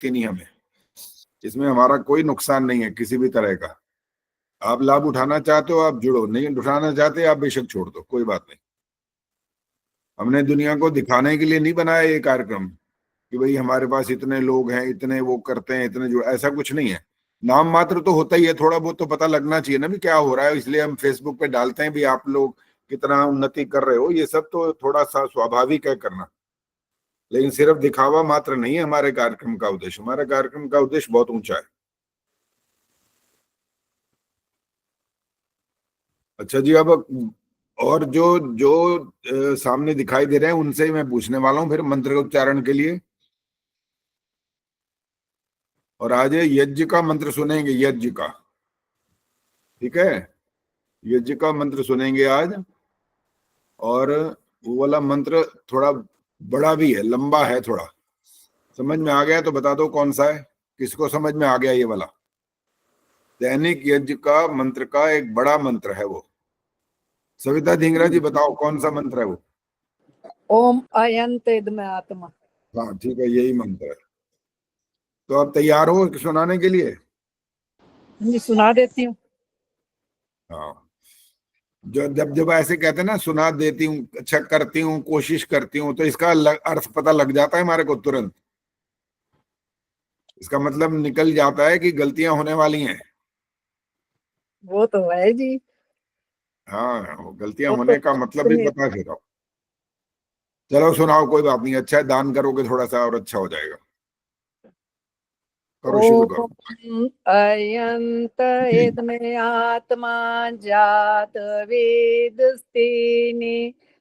दिखती नहीं हमें। इसमें हमारा कोई नुकसान नहीं है किसी भी तरह का। आप लाभ उठाना चाहते हो आप जुड़ो, नहीं उठाना चाहते आप बेशक छोड़ दो, कोई बात नहीं। हमने दुनिया को दिखाने के लिए नहीं बनाया ये कार्यक्रम कि भाई हमारे पास इतने लोग हैं, इतने वो करते हैं, इतने जो, ऐसा कुछ नहीं है। नाम मात्र तो होता ही है, थोड़ा बहुत तो पता लगना चाहिए ना भी क्या हो रहा है, इसलिए हम फेसबुक पे डालते हैं भी आप लोग कितना उन्नति कर रहे हो, ये सब तो थोड़ा सा स्वाभाविक है करना। लेकिन सिर्फ दिखावा मात्र नहीं है हमारे कार्यक्रम का उद्देश्य। हमारे कार्यक्रम का उद्देश्य बहुत ऊंचा है। अच्छा जी, अब और जो जो सामने दिखाई दे रहे हैं उनसे ही मैं पूछने वाला हूँ फिर मंत्र के उच्चारण के लिए। और आज यज्ञ का मंत्र सुनेंगे, यज्ञ का, ठीक है, यज्ञ का मंत्र सुनेंगे आज। और वो वाला मंत्र थोड़ा बड़ा भी है, लंबा है थोड़ा। समझ में आ गया तो बता दो कौन सा है, किसको समझ में आ गया ये वाला। दैनिक यज्ञ का मंत्र का एक बड़ा मंत्र है वो। सविता धिंगरा जी बताओ कौन सा मंत्र है वो। ओम अयंत इदमे आत्मा। हाँ ठीक है, यही मंत्र है। तो आप तैयार हो सुनाने के लिए? जी सुना देती हूँ। हाँ, जो जब जब ऐसे कहते हैं ना सुना देती हूँ, अच्छा करती हूँ, कोशिश करती हूँ, तो इसका अर्थ पता लग जाता है हमारे को तुरंत। इसका मतलब निकल जाता है कि गलतियां होने वाली हैं। वो तो है जी। हाँ, वो गलतियां वो होने तो का मतलब भी पता है फिर। चलो सुनाओ, कोई बात नहीं, अच्छा है, दान करोगे थोड़ा सा और अच्छा हो जाएगा। करो, शुरू करो। ओम अयंत इदमे आत्मा जात वेदस्तेने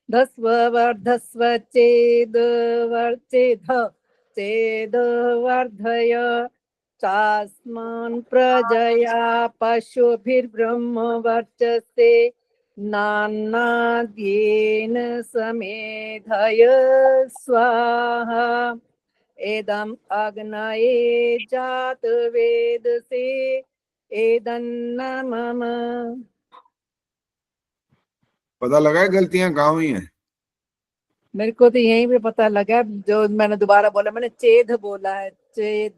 धस्व वर्धस्व चेद वर्चेध चेद वर्धय चास्मान् प्रजया पशुभिर्ब्रह्म वर्चसे नान्नाद्येन समेधय स्वाहा एदम अग्नये जात वेदसे एदन्न मम। पता लगा है गलतियां कहाँ हुई हैं? मेरे को तो यहीं पे पता लगा, जो मैंने दोबारा बोला, मैंने चेद बोला है, चेद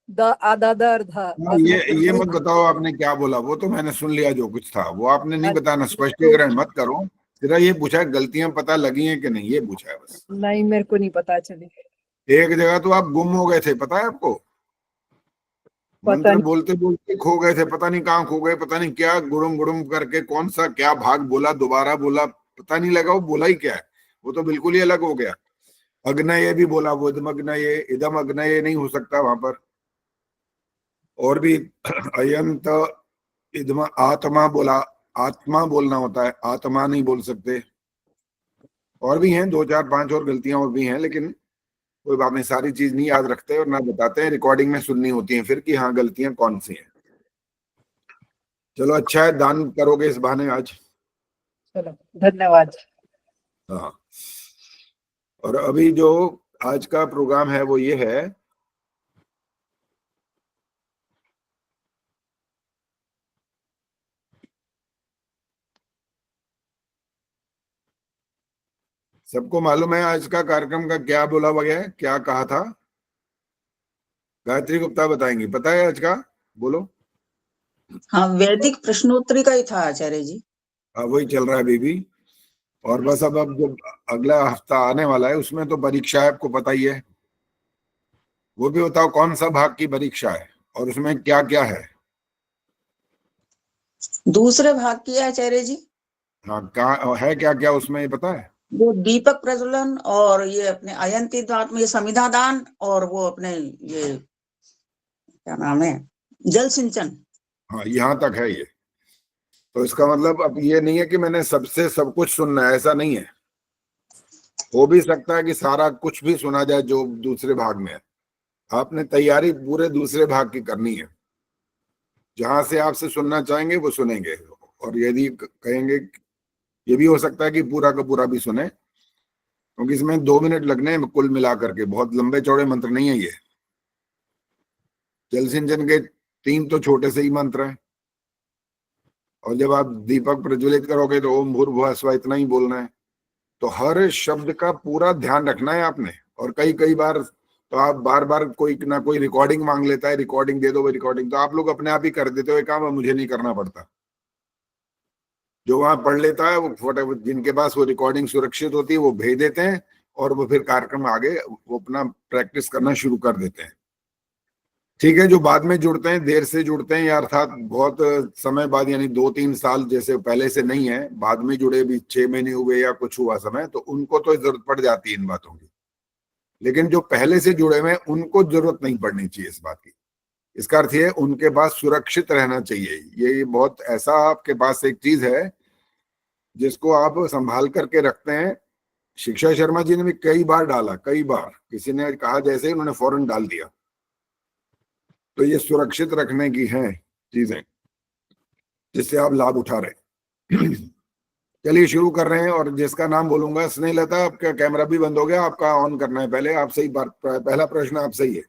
द आधा दर्द हाँ, ये मत बताओ आपने क्या बोला, वो तो मैंने सुन लिया जो कुछ था, वो आपने नहीं बताना, स्पष्टीकरण मत करो। सिर्फ ये पूछा है गलतियां पता लगी हैं कि नहीं, ये पूछा है बस। नहीं, मेरे को नहीं पता चली। एक जगह तो आप गुम हो गए थे, पता है आपको? पता मंत्र नहीं। बोलते बोलते खो गए थे, पता नहीं कहाँ खो गए, पता नहीं क्या गुड़ुम गुड़ुम करके कौन सा क्या भाग बोला, दोबारा बोला, पता नहीं लगा वो बोला ही क्या है। वो तो बिल्कुल ही अलग हो गया। अग्नये भी बोला, वो इदमग्नये, इदम अग्नये नहीं हो सकता वहां पर। और भी अयंत इदम आत्मा बोला, आत्मा बोलना होता है, आत्मा नहीं बोल सकते। और भी हैं दो चार पांच और गलतियां और भी हैं, लेकिन कोई बात नहीं, सारी चीज नहीं याद रखते और ना बताते हैं, रिकॉर्डिंग में सुननी होती है फिर कि हाँ गलतियां कौन सी हैं। चलो अच्छा है, दान करोगे इस बहाने आज। चलो धन्यवाद। हाँ, और अभी जो आज का प्रोग्राम है वो ये है, सबको मालूम है आज का कार्यक्रम का क्या बोला गया है, क्या कहा था? गायत्री गुप्ता बताएंगी, पता है आज का? बोलो। हाँ, वैदिक प्रश्नोत्तरी का ही था आचार्य जी। हाँ, वही चल रहा है अभी भी। और बस अब जो अगला हफ्ता आने वाला है उसमें तो परीक्षा है, आपको पता ही है। वो भी बताओ कौन सा भाग की परीक्षा है और उसमें क्या क्या है? दूसरे भाग की है आचार्य जी। हाँ, कहाँ है, क्या क्या उसमें, ये पता है? वो दीपक प्रज्वलन और ये अपने अयंती दान में समिधा दान, और वो अपने ये क्या नाम है, जल सिंचन। हाँ, यहाँ तक है ये। तो इसका मतलब अब ये नहीं है कि मैंने सबसे सब कुछ सुनना है, ऐसा नहीं है। हो भी सकता है कि सारा कुछ भी सुना जाए जो दूसरे भाग में है। आपने तैयारी पूरे दूसरे भाग की करनी है। जहां से आपसे सुनना चाहेंगे वो सुनेंगे, और यदि कहेंगे, ये भी हो सकता है कि पूरा का पूरा भी सुने, क्योंकि इसमें 2 मिनट लगने हैं कुल मिलाकर के, बहुत लंबे चौड़े मंत्र नहीं है ये। जल सिंचन के 3 तो छोटे से ही मंत्र है, और जब आप दीपक प्रज्वलित करोगे तो ओम भूर्भुवः स्वः इतना ही बोलना है। तो हर शब्द का पूरा ध्यान रखना है आपने, और कई कई बार तो आप बार बार कोई ना कोई रिकॉर्डिंग मांग लेता है, रिकॉर्डिंग दे दो, वो रिकॉर्डिंग, तो आप लोग अपने आप ही कर देते हो, ये काम मुझे नहीं करना पड़ता। जो वहां पढ़ लेता है वो फोटो, जिनके पास वो रिकॉर्डिंग सुरक्षित होती है वो भेज देते हैं, और वो फिर कार्यक्रम आगे वो अपना प्रैक्टिस करना शुरू कर देते हैं। ठीक है, जो बाद में जुड़ते हैं, देर से जुड़ते हैं, या अर्थात बहुत समय बाद, यानी 2-3 साल जैसे पहले से नहीं है, बाद में जुड़े, भी 6 महीने हुए या कुछ हुआ समय, तो उनको तो जरूरत पड़ जाती है इन बातों की। लेकिन जो पहले से जुड़े हुए हैं उनको जरूरत नहीं पड़नी चाहिए इस बात की। इसका अर्थ ये उनके पास सुरक्षित रहना चाहिए। ये बहुत ऐसा आपके पास एक चीज है जिसको आप संभाल करके रखते हैं। शिक्षा शर्मा जी ने भी कई बार डाला, कई बार किसी ने कहा जैसे ही उन्होंने फौरन डाल दिया। तो ये सुरक्षित रखने की हैं चीजें जिससे आप लाभ उठा रहे हैं। चलिए शुरू कर रहे हैं, और जिसका नाम बोलूंगा, स्नेहलता, आपका कैमरा भी बंद हो गया, आपका ऑन करना है पहले। आप सही बात, पहला प्रश्न आप सही है।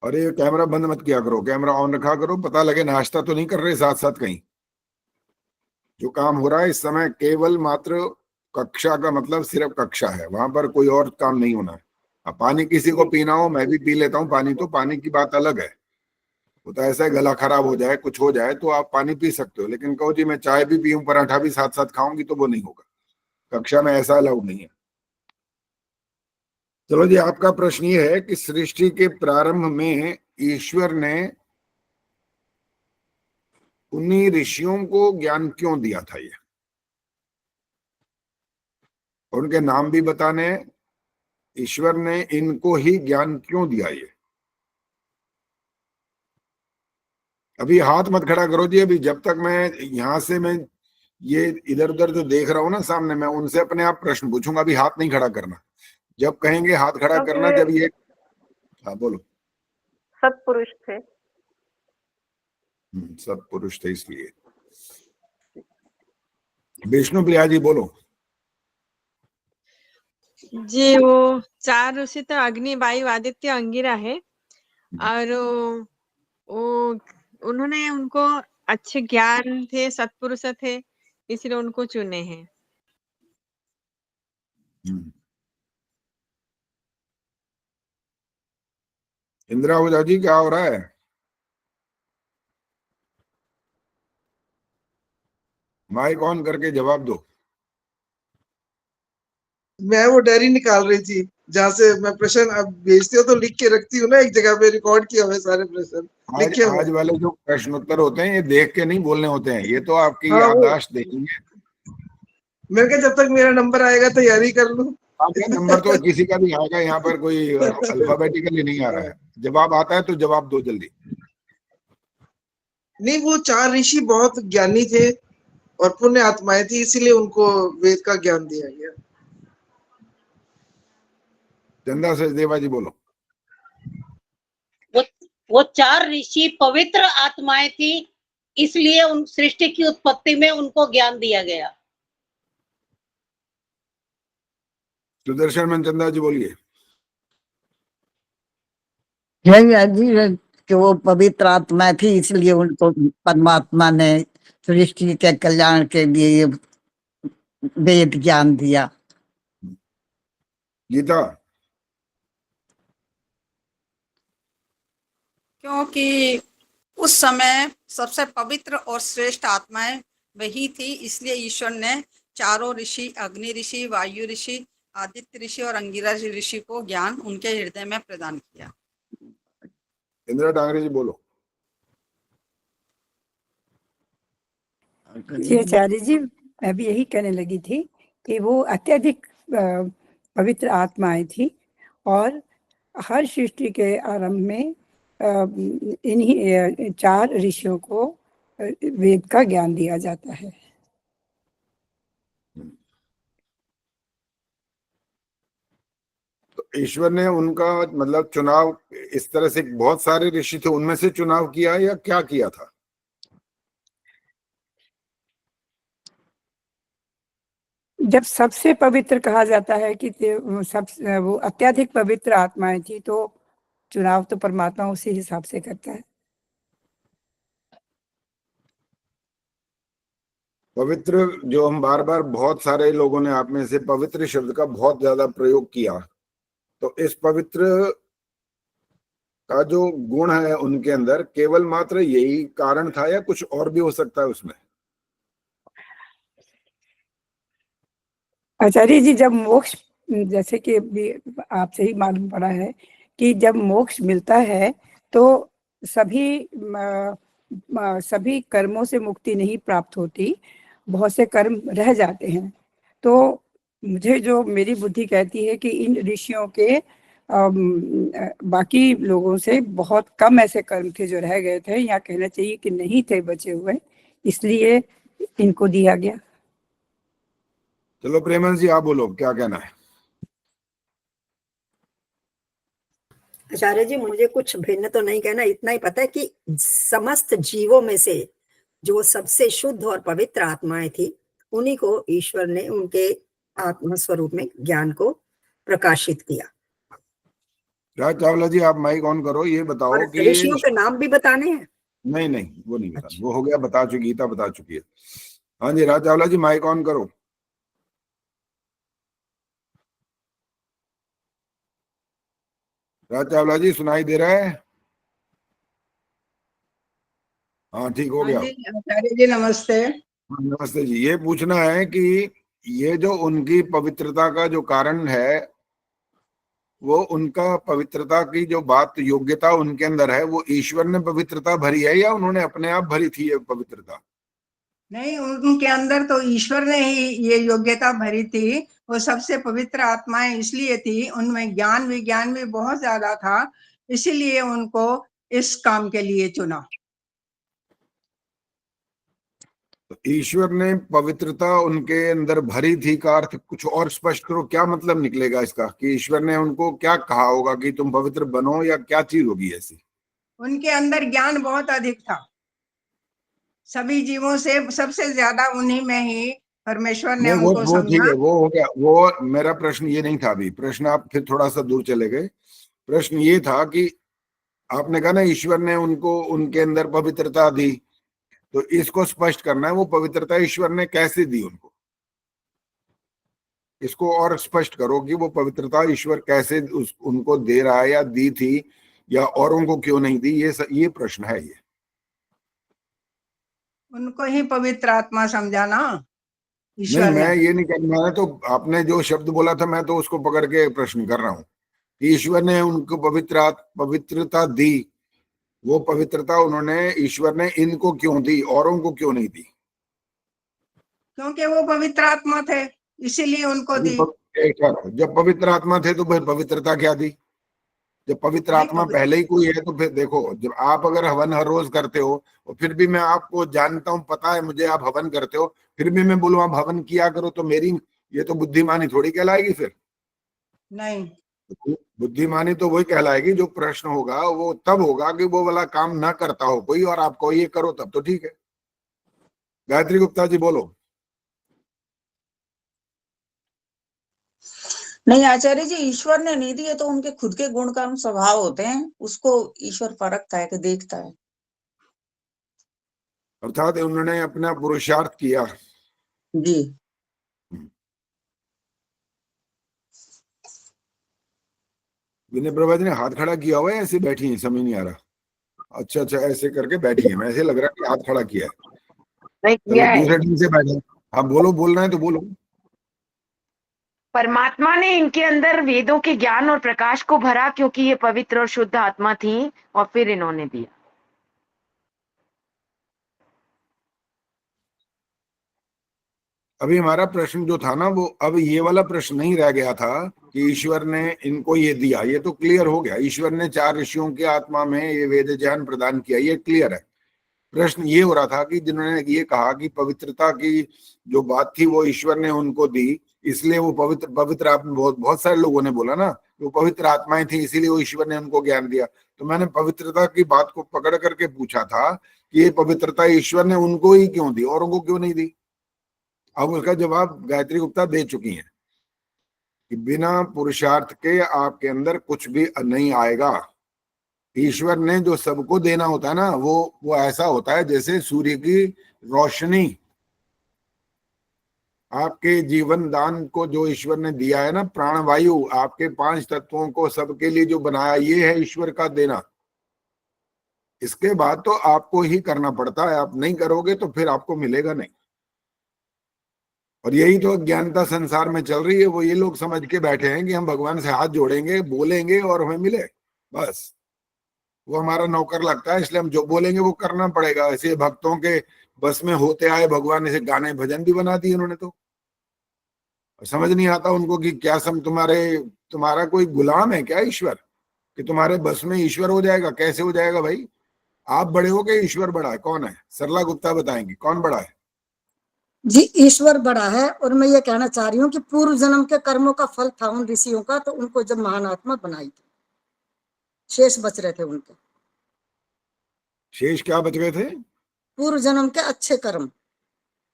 अरे ये कैमरा बंद मत किया करो, कैमरा ऑन रखा करो, पता लगे नाश्ता तो नहीं कर रहे साथ साथ कहीं। जो काम हो रहा है इस समय केवल मात्र कक्षा का, मतलब सिर्फ कक्षा है, वहां पर कोई और काम नहीं होना है। अब पानी किसी को पीना हो, मैं भी पी लेता हूँ पानी, तो पानी की बात अलग है। वो तो ऐसा है, गला खराब हो जाए, कुछ हो जाए तो आप पानी पी सकते हो, लेकिन कहो जी मैं चाय भी पीऊं, पराठा भी साथ साथ खाऊंगी, तो वो नहीं होगा, कक्षा में ऐसा अलाउड नहीं है। चलो जी, आपका प्रश्न ये है कि सृष्टि के प्रारंभ में ईश्वर ने उन्हीं ऋषियों को ज्ञान क्यों दिया था, ये उनके नाम भी बताने, ईश्वर ने इनको ही ज्ञान क्यों दिया ये। अभी हाथ मत खड़ा करो जी, अभी जब तक मैं यहां से, मैं ये इधर उधर जो देख रहा हूं ना सामने, मैं उनसे अपने आप प्रश्न पूछूंगा, अभी हाथ नहीं खड़ा करना। जब कहेंगे हाथ खड़ा करना, जब ये, हाँ बोलो। सत्पुरुष थे। सब पुरुष थे इसलिए। विष्णु प्रिया जी बोलो। जी, वो 4 ऋषि तो अग्नि, वायु, आदित्य, अंगिरा है, और वो उन्होंने, उनको अच्छे ज्ञान थे, सत्पुरुष थे, इसलिए उनको चुने हैं। इंदिरा ओझा जी क्या हो रहा है? माइक ऑन करके जवाब दो। मैं वो डायरी निकाल रही थी जहाँ से मैं प्रश्न, अब भेजती हो तो लिख के रखती हूँ ना एक जगह पे, रिकॉर्ड किया हुआ है सारे प्रश्न लिखे हुए। आज वाले जो प्रश्न उत्तर होते हैं ये देख के नहीं बोलने होते हैं, ये तो आपकी हाँ, याददाश्त देखेंगे। मैंने कहा जब तक मेरा नंबर आएगा तैयारी कर लूं। आपका नंबर तो किसी का भी आएगा, यहाँ पर कोई अल्फाबेटिकली नहीं आ रहा है। जवाब आता है तो जवाब दो जल्दी। नहीं, वो 4 ऋषि बहुत ज्ञानी थे और पुण्य आत्माएं थी, इसीलिए उनको वेद का ज्ञान दिया गया। चंदा से देवा जी बोलो। वो 4 ऋषि पवित्र आत्माएं थी, इसलिए उन सृष्टि की उत्पत्ति में उनको ज्ञान दिया गया। सुदर्शन मन चंदा जी बोलिए। जी, कि वो पवित्र आत्मा थी, इसलिए उनको परमात्मा ने सृष्टि के कल्याण के लिए वेद ज्ञान दिया। गीता। क्योंकि उस समय सबसे पवित्र और श्रेष्ठ आत्माएं वही थी, इसलिए ईश्वर ने चारों ऋषि, अग्नि ऋषि, वायु ऋषि, आदित्य ऋषि और अंगिरा ऋषि को ज्ञान उनके हृदय में प्रदान किया। इंदिरा डांगरे जी बोलो। जी आचार्य जी, मैं भी यही कहने लगी थी कि वो अत्यधिक पवित्र आत्माएं थी, और हर सृष्टि के आरंभ में इन्हीं 4 ऋषियों को वेद का ज्ञान दिया जाता है। तो ईश्वर ने उनका मतलब चुनाव इस तरह से, बहुत सारे ऋषि थे उनमें से चुनाव किया या क्या किया था? जब सबसे पवित्र कहा जाता है कि वो अत्यधिक पवित्र आत्माएं थी, तो चुनाव तो परमात्मा उसी हिसाब से करता है। पवित्र, जो हम बार बार, बहुत सारे लोगों ने आप में से पवित्र शब्द का बहुत ज्यादा प्रयोग किया, तो इस पवित्र का जो गुण है उनके अंदर, केवल मात्र यही कारण था या कुछ और भी हो सकता है उसमें? आचार्य जी, जब मोक्ष, जैसे कि अभी आपसे ही मालूम पड़ा है कि जब मोक्ष मिलता है तो सभी कर्मों से मुक्ति नहीं प्राप्त होती, बहुत से कर्म रह जाते हैं। तो मुझे, जो मेरी बुद्धि कहती है कि इन ऋषियों के बाकी लोगों से बहुत कम ऐसे कर्म थे जो रह गए थे, या कहना चाहिए कि नहीं थे बचे हुए, इसलिए इनको दिया गया। चलो प्रेमन जी, आप बोलो, क्या कहना है? आचार्य जी, मुझे कुछ भिन्न तो नहीं कहना, इतना ही पता है कि समस्त जीवों में से जो सबसे शुद्ध और पवित्र आत्माएं थी, उन्हीं को ईश्वर ने उनके आत्मा स्वरूप में ज्ञान को प्रकाशित किया। राज चावला जी, आप माइक ऑन करो, ये बताओ और कि ऋषियों के नाम भी बताने हैं? नहीं नहीं, वो नहीं बताना, अच्छा। वो हो गया, बता चुकी, गीता बता चुकी है। हाँ जी, राज चावला जी, माइक ऑन करो। राज चावला जी, सुनाई दे रहा है? हाँ, ठीक हो हाँ गया। जी, आचार्य जी नमस्ते। हाँ, नमस्ते जी। ये पूछना है कि ये जो उनकी पवित्रता का जो कारण है, वो उनका पवित्रता की जो बात, योग्यता उनके अंदर है, वो ईश्वर ने पवित्रता भरी है या उन्होंने अपने आप भरी थी ये पवित्रता? नहीं, उनके अंदर तो ईश्वर ने ही ये योग्यता भरी थी। वो सबसे पवित्र आत्माएं इसलिए थी, उनमें ज्ञान विज्ञान भी बहुत ज्यादा था, इसीलिए उनको इस काम के लिए चुना। तो ईश्वर ने पवित्रता उनके अंदर भरी थी का अर्थ कुछ और स्पष्ट करो, क्या मतलब निकलेगा इसका? कि ईश्वर ने उनको क्या कहा होगा कि तुम पवित्र बनो, या क्या चीज होगी ऐसी? उनके अंदर ज्ञान बहुत अधिक था, सभी जीवों से सबसे ज्यादा उन्हीं में ही परमेश्वर ने नहीं, उनको वो ठीक समझा। है, वो हो गया। वो मेरा प्रश्न ये नहीं था अभी, प्रश्न आप फिर थोड़ा सा दूर चले गए। प्रश्न ये था कि आपने कहा ना ईश्वर ने उनको उनके अंदर पवित्रता दी, तो इसको स्पष्ट करना है, वो पवित्रता ईश्वर ने कैसे दी उनको? इसको और स्पष्ट करो कि वो पवित्रता ईश्वर कैसे उनको दे रहा है, या दी थी, या औरों को क्यों नहीं दी, ये प्रश्न है। ये उनको ही पवित्र आत्मा समझा ना नहीं, ईश्वर ने। मैं ये नहीं कर, मैं तो आपने जो शब्द बोला था, मैं तो उसको पकड़ के प्रश्न कर रहा हूँ कि ईश्वर ने उनको पवित्रता दी, वो पवित्रता उन्होंने, ईश्वर ने इनको क्यों दी, औरों को क्यों नहीं दी? क्योंकि वो पवित्र आत्मा थे, इसीलिए उनको दी। जब पवित्र आत्मा थे तो फिर पवित्रता क्या दी? जब पवित्र नहीं, आत्मा पहले ही कोई है, तो फिर देखो, जब आप अगर हवन हर रोज करते हो, और फिर भी मैं आपको जानता हूँ, पता है मुझे, आप हवन करते हो, फिर भी मैं बोलूँ आप हवन किया करो, तो मेरी ये तो बुद्धिमानी थोड़ी कहलाएगी फिर। नहीं, बुद्धिमानी तो वही कहलाएगी, जो प्रश्न होगा वो तब होगा कि वो वाला काम ना करता हो कोई, और आपको ये करो, तब तो ठीक है। गायत्री गुप्ता जी बोलो। नहीं आचार्य जी, ईश्वर ने नहीं दिए तो उनके खुद के गुण कर्म स्वभाव होते हैं, उसको ईश्वर परखता है कि देखता है। अर्थात उन्होंने अपना पुरुषार्थ किया। जी। विनय प्रभा जी ने हाथ खड़ा किया हुआ है, ऐसे बैठी है, समझ नहीं आ रहा। अच्छा अच्छा, ऐसे करके बैठी है, मैं ऐसे लग रहा है कि हाथ खड़ा किया है। चलो दूसरे ढंग से बैठे। हाँ बोलो, बोलना है तो बोलो। परमात्मा ने इनके अंदर वेदों के ज्ञान और प्रकाश को भरा, क्योंकि ये पवित्र और शुद्ध आत्मा थी, और फिर इन्होंने दिया। अभी हमारा प्रश्न जो था ना, वो अब ये वाला प्रश्न नहीं रह गया था कि ईश्वर ने इनको ये दिया, ये तो क्लियर हो गया। ईश्वर ने 4 ऋषियों के आत्मा में ये वेद ज्ञान प्रदान किया, ये क्लियर है। प्रश्न ये हो रहा था कि जिन्होंने ये कहा कि पवित्रता की जो बात थी वो ईश्वर ने उनको दी, इसलिए वो पवित्र आत्मा, बहुत सारे लोगों ने बोला ना, वो पवित्र आत्माएं थी, इसीलिए वो ईश्वर ने उनको ज्ञान दिया। तो मैंने पवित्रता की बात को पकड़ करके पूछा था कि ये पवित्रता ईश्वर ने उनको ही क्यों दी, औरों को क्यों नहीं दी? अब उसका जवाब गायत्री गुप्ता दे चुकी हैं कि बिना पुरुषार्थ के आपके अंदर कुछ भी नहीं आएगा। ईश्वर ने जो सबको देना होता है ना, वो ऐसा होता है जैसे सूर्य की रोशनी। आपके जीवन दान को जो ईश्वर ने दिया है ना, प्राणवायु, आपके 5 तत्वों को सबके लिए जो बनाया, ये है ईश्वर का देना। इसके बाद तो आपको ही करना पड़ता है, आप नहीं करोगे तो फिर आपको मिलेगा नहीं। और यही तो अज्ञानता संसार में चल रही है। वो ये लोग समझ के बैठे हैं कि हम भगवान से हाथ जोड़ेंगे, बोलेंगे और हमें मिले, बस वो हमारा नौकर लगता है, इसलिए हम जो बोलेंगे वो करना पड़ेगा। ऐसे भक्तों के बस में होते आए भगवान, ऐसे गाने भजन भी बना दिए उन्होंने तो। समझ नहीं आता उनको कि क्या तुम्हारा कोई गुलाम है क्या ईश्वर, कि तुम्हारे बस में ईश्वर हो जाएगा? कैसे हो जाएगा भाई? आप बड़े हो के ईश्वर बड़ा है? कौन है? सरला गुप्ता बताएंगे कौन बड़ा है। जी, ईश्वर बड़ा है। और मैं ये कहना चाह रही हूँ कि पूर्व जन्म के कर्मों का फल था उन ऋषियों का, तो उनको जब महान आत्मा बनाई थी, शेष बच रहे थे उनके। शेष क्या बच गए थे? पूर्व जन्म के अच्छे कर्म।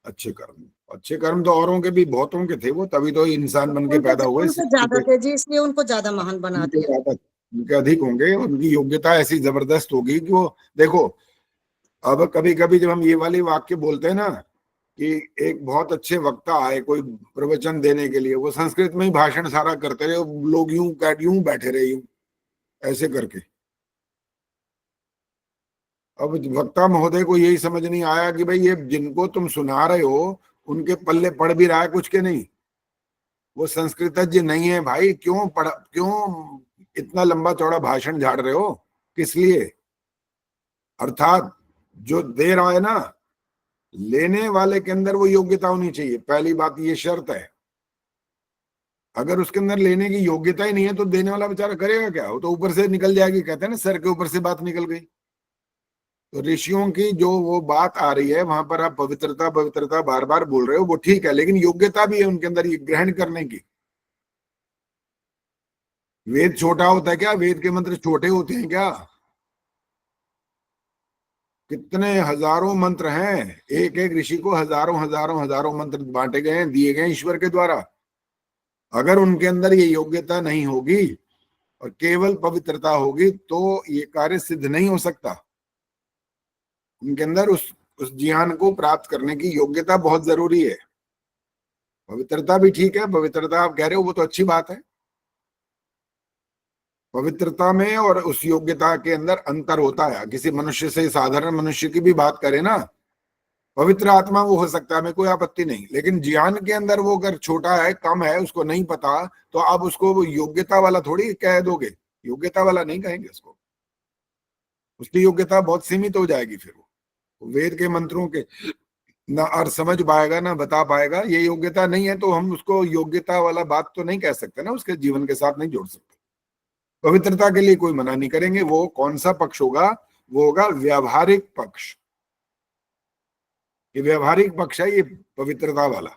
अच्छे कर्म, अच्छे कर्म तो औरों के भी बहुतों के थे, वो तभी तो इंसान बन के पैदा हुए। उनके ज्यादा थे जी, इसलिए उनको ज्यादा महान बना दिया। उनके अधिक होंगे, उनकी योग्यता ऐसी जबरदस्त होगी कि वो देखो। अब कभी कभी जब हम ये वाली वाक्य बोलते हैं ना कि एक बहुत अच्छे वक्ता आए कोई प्रवचन देने के लिए, वो संस्कृत में ही भाषण सारा करते रहे, लोग यूं बैठे रहे, यूं ऐसे करके। अब वक्ता महोदय को यही समझ नहीं आया कि भाई ये जिनको तुम सुना रहे हो उनके पल्ले पड़ भी रहा है कुछ के नहीं। वो संस्कृतज्ञ नहीं है भाई, क्यों इतना लंबा चौड़ा भाषण झाड़ रहे हो, किस लिए? अर्थात जो दे रहा है ना, लेने वाले के अंदर वो योग्यता होनी चाहिए, पहली बात ये शर्त है। अगर उसके अंदर लेने की योग्यता ही नहीं है तो देने वाला बेचारा करेगा क्या? वो तो ऊपर से निकल जाएगी, कहते हैं ना सर के ऊपर से बात निकल गई। तो ऋषियों की जो वो बात आ रही है, वहां पर आप पवित्रता पवित्रता बार बार बोल रहे हो, वो ठीक है, लेकिन योग्यता भी है उनके अंदर ये ग्रहण करने की। वेद छोटा होता है क्या? वेद के मंत्र छोटे होते हैं क्या? कितने हजारों मंत्र हैं, एक एक ऋषि को हजारों हजारों हजारों मंत्र बांटे गए हैं, दिए गए ईश्वर के द्वारा। अगर उनके अंदर ये योग्यता नहीं होगी और केवल पवित्रता होगी तो ये कार्य सिद्ध नहीं हो सकता। उनके अंदर उस ज्ञान को प्राप्त करने की योग्यता बहुत जरूरी है। पवित्रता भी ठीक है, पवित्रता आप कह रहे हो वो तो अच्छी बात है। पवित्रता में और उस योग्यता के अंदर अंतर होता है। किसी मनुष्य से, साधारण मनुष्य की भी बात करें ना, पवित्र आत्मा वो हो सकता है, मैं कोई आपत्ति नहीं, लेकिन ज्ञान के अंदर वो अगर छोटा है, कम है, उसको नहीं पता, तो आप उसको वो योग्यता वाला थोड़ी कह दोगे। योग्यता वाला नहीं कहेंगे उसको, उसकी योग्यता बहुत सीमित हो जाएगी। फिर वो वेद के मंत्रों के ना अर्थ समझ पाएगा ना बता पाएगा। ये योग्यता नहीं है तो हम उसको योग्यता वाला बात तो नहीं कह सकते ना, उसके जीवन के साथ नहीं जोड़ सकते। पवित्रता के लिए कोई मना नहीं करेंगे। वो कौन सा पक्ष होगा? वो होगा व्यावहारिक पक्ष। ये व्यावहारिक पक्ष है ये पवित्रता वाला।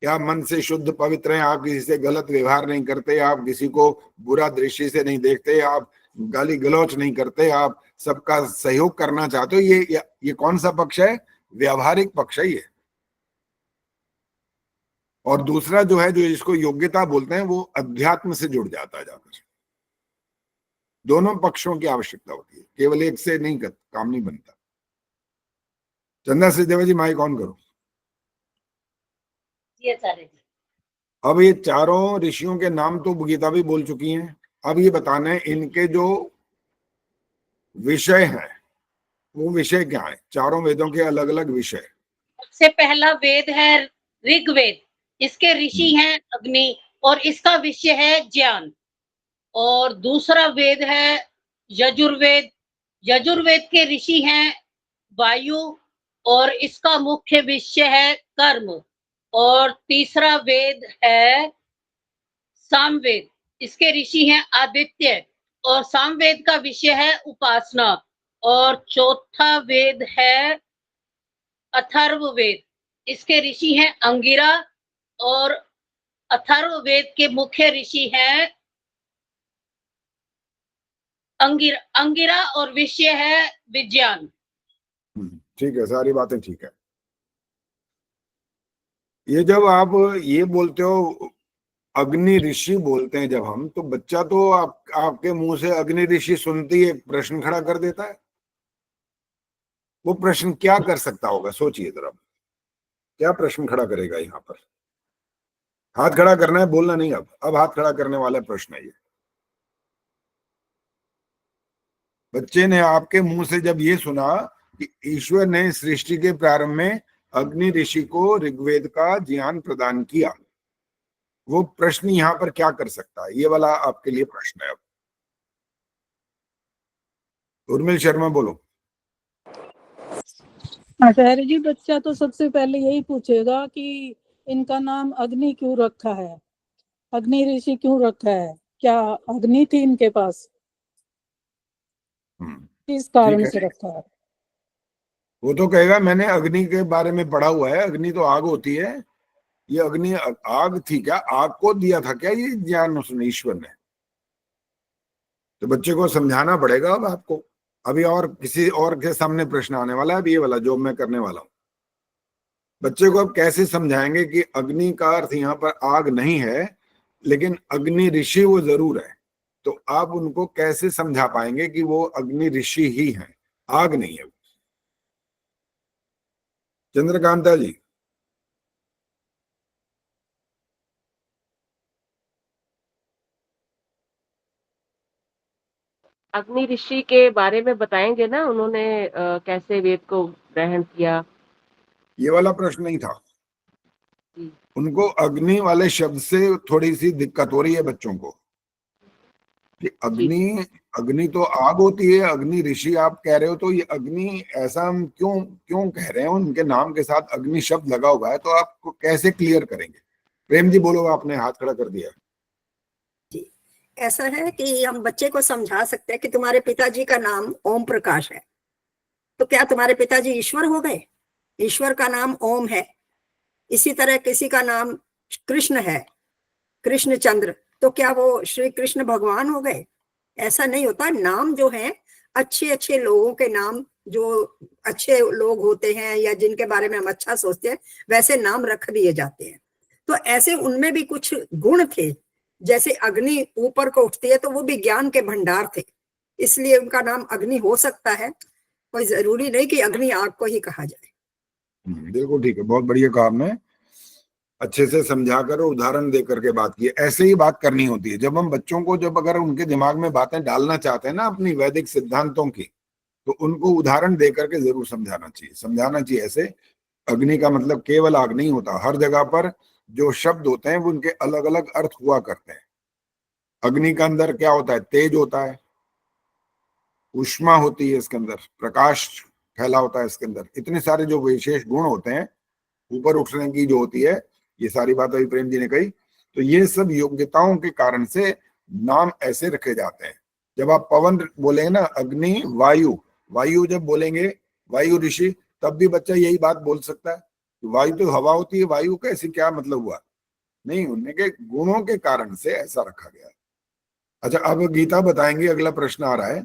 कि आप मन से शुद्ध पवित्र हैं, आप किसी से गलत व्यवहार नहीं करते, आप किसी को बुरा दृष्टि से नहीं देखते, आप गाली गलौच नहीं करते, आप सबका सहयोग करना चाहते हो। ये कौन सा पक्ष है? व्यावहारिक पक्ष है ये। और दूसरा जो है, जो इसको योग्यता बोलते हैं, वो अध्यात्म से जुड़ जाता है जाकर। दोनों पक्षों की आवश्यकता होती है, केवल एक से नहीं काम नहीं बनता। चंदा सिद्धेवा जी माइक ऑन करो। अब ये चारों ऋषियों के नाम तो गीता भी बोल चुकी हैं। अब ये बताना है इनके जो विषय हैं वो विषय क्या है? चारों वेदों के अलग अलग विषय। सबसे पहला वेद है ऋग्वेद, इसके ऋषि हैं अग्नि और इसका विषय है ज्ञान। और दूसरा वेद है यजुर्वेद, यजुर्वेद के ऋषि हैं वायु और इसका मुख्य विषय है कर्म। और तीसरा वेद है सामवेद, इसके ऋषि हैं आदित्य और सामवेद का विषय है उपासना। और चौथा वेद है अथर्ववेद, इसके ऋषि हैं अंगिरा और अथर्ववेद के मुख्य ऋषि हैं अंगिरा और विषय है विज्ञान। ठीक है, सारी बातें ठीक है। ये जब आप ये बोलते हो अग्नि ऋषि बोलते हैं जब हम, तो बच्चा तो आपके मुंह से अग्नि ऋषि सुनते ही एक प्रश्न खड़ा कर देता है। वो प्रश्न क्या कर सकता होगा? सोचिए जरा। क्या प्रश्न खड़ा करेगा यहाँ पर? हाथ खड़ा करना है, बोलना नहीं। अब हाथ खड़ा करने वाला प्रश्न है ये। बच्चे ने आपके मुंह से जब ये सुना कि ईश्वर ने सृष्टि के प्रारंभ में अग्नि ऋषि को ऋग्वेद का ज्ञान प्रदान किया, वो प्रश्न यहाँ पर क्या कर सकता है? ये वाला आपके लिए प्रश्न है। अब उर्मिल शर्मा बोलो। आचार्य जी, बच्चा तो सबसे पहले यही पूछेगा कि इनका नाम अग्नि क्यों रखा है, अग्नि ऋषि क्यों रखा है, क्या अग्नि थी इनके पास, किस कारण ठीक से है, रखा है? वो तो कहेगा मैंने अग्नि के बारे में पढ़ा हुआ है, अग्नि तो आग होती है, ये अग्नि आग थी क्या, आग को दिया था क्या ये ज्ञान उसने, ईश्वर ने? तो बच्चे को समझाना पड़ेगा अब आपको। अभी और किसी और के सामने प्रश्न आने वाला है, अब ये वाला जो मैं करने वाला हूं। बच्चे को अब कैसे समझाएंगे कि अग्नि का अर्थ यहाँ पर आग नहीं है, लेकिन अग्नि ऋषि वो जरूर है। तो आप उनको कैसे समझा पाएंगे कि वो अग्नि ऋषि ही है, आग नहीं है? चंद्रकांता जी। अग्नि ऋषि के बारे में बताएंगे ना, उन्होंने कैसे वेद को ग्रहण किया? ये वाला प्रश्न नहीं था। जी। उनको अग्नि वाले शब्द से थोड़ी सी दिक्कत हो रही है बच्चों को कि अग्नि तो आग होती है, अग्नि ऋषि आप कह रहे हो, तो ये अग्नि ऐसा हम क्यों क्यों कह रहे हैं? उनके नाम के साथ अग्नि शब्द लगा हुआ है, तो आपको कैसे क्लियर करेंगे? प्रेम जी बोलो, आपने हाथ खड़ा कर दिया। जी, ऐसा है कि हम बच्चे को समझा सकते हैं कि तुम्हारे पिताजी का नाम ओम प्रकाश है, तो क्या तुम्हारे पिताजी ईश्वर हो गए? ईश्वर का नाम ओम है। इसी तरह किसी का नाम कृष्ण है, कृष्ण चंद्र, तो क्या वो श्री कृष्ण भगवान हो गए? ऐसा नहीं होता। नाम जो है, अच्छे अच्छे लोगों के नाम, जो अच्छे लोग होते हैं या जिनके बारे में हम अच्छा सोचते हैं, वैसे नाम रख दिए जाते हैं। तो ऐसे उनमें भी कुछ गुण थे। जैसे अग्नि ऊपर को उठती है, तो वो भी ज्ञान के भंडार थे, इसलिए उनका नाम अग्नि हो सकता है। कोई जरूरी नहीं कि अग्नि आग को ही कहा जाए। बिल्कुल ठीक है, बहुत बढ़िया कहा आपने। अच्छे से समझा कर और उदाहरण दे करके बात की। ऐसे ही बात करनी होती है जब हम बच्चों को, जब अगर उनके दिमाग में बातें डालना चाहते हैं ना अपनी वैदिक सिद्धांतों की, तो उनको उदाहरण दे करके जरूर समझाना चाहिए। समझाना चाहिए ऐसे, अग्नि का मतलब केवल आग नहीं होता। हर जगह पर जो शब्द होते हैं वो उनके अलग अलग अर्थ हुआ करते हैं। अग्नि का अंदर क्या होता है? तेज होता है, ऊष्मा होती है, इसके अंदर प्रकाश फैला होता है, इसके अंदर इतने सारे जो विशेष गुण होते हैं, ऊपर उठने की जो होती है, ये सारी बात अभी प्रेम जी ने कही। तो ये सब योग्यताओं के कारण से नाम ऐसे रखे जाते हैं। जब आप पवन बोलेंगे ना, अग्नि वायु, वायु जब बोलेंगे वायु ऋषि, तब भी बच्चा यही बात बोल सकता है, वायु तो हवा होती है, वायु का ऐसे क्या मतलब हुआ? नहीं, उनके गुणों के कारण से ऐसा रखा गया। अच्छा, अब गीता बताएंगे। अगला प्रश्न आ रहा है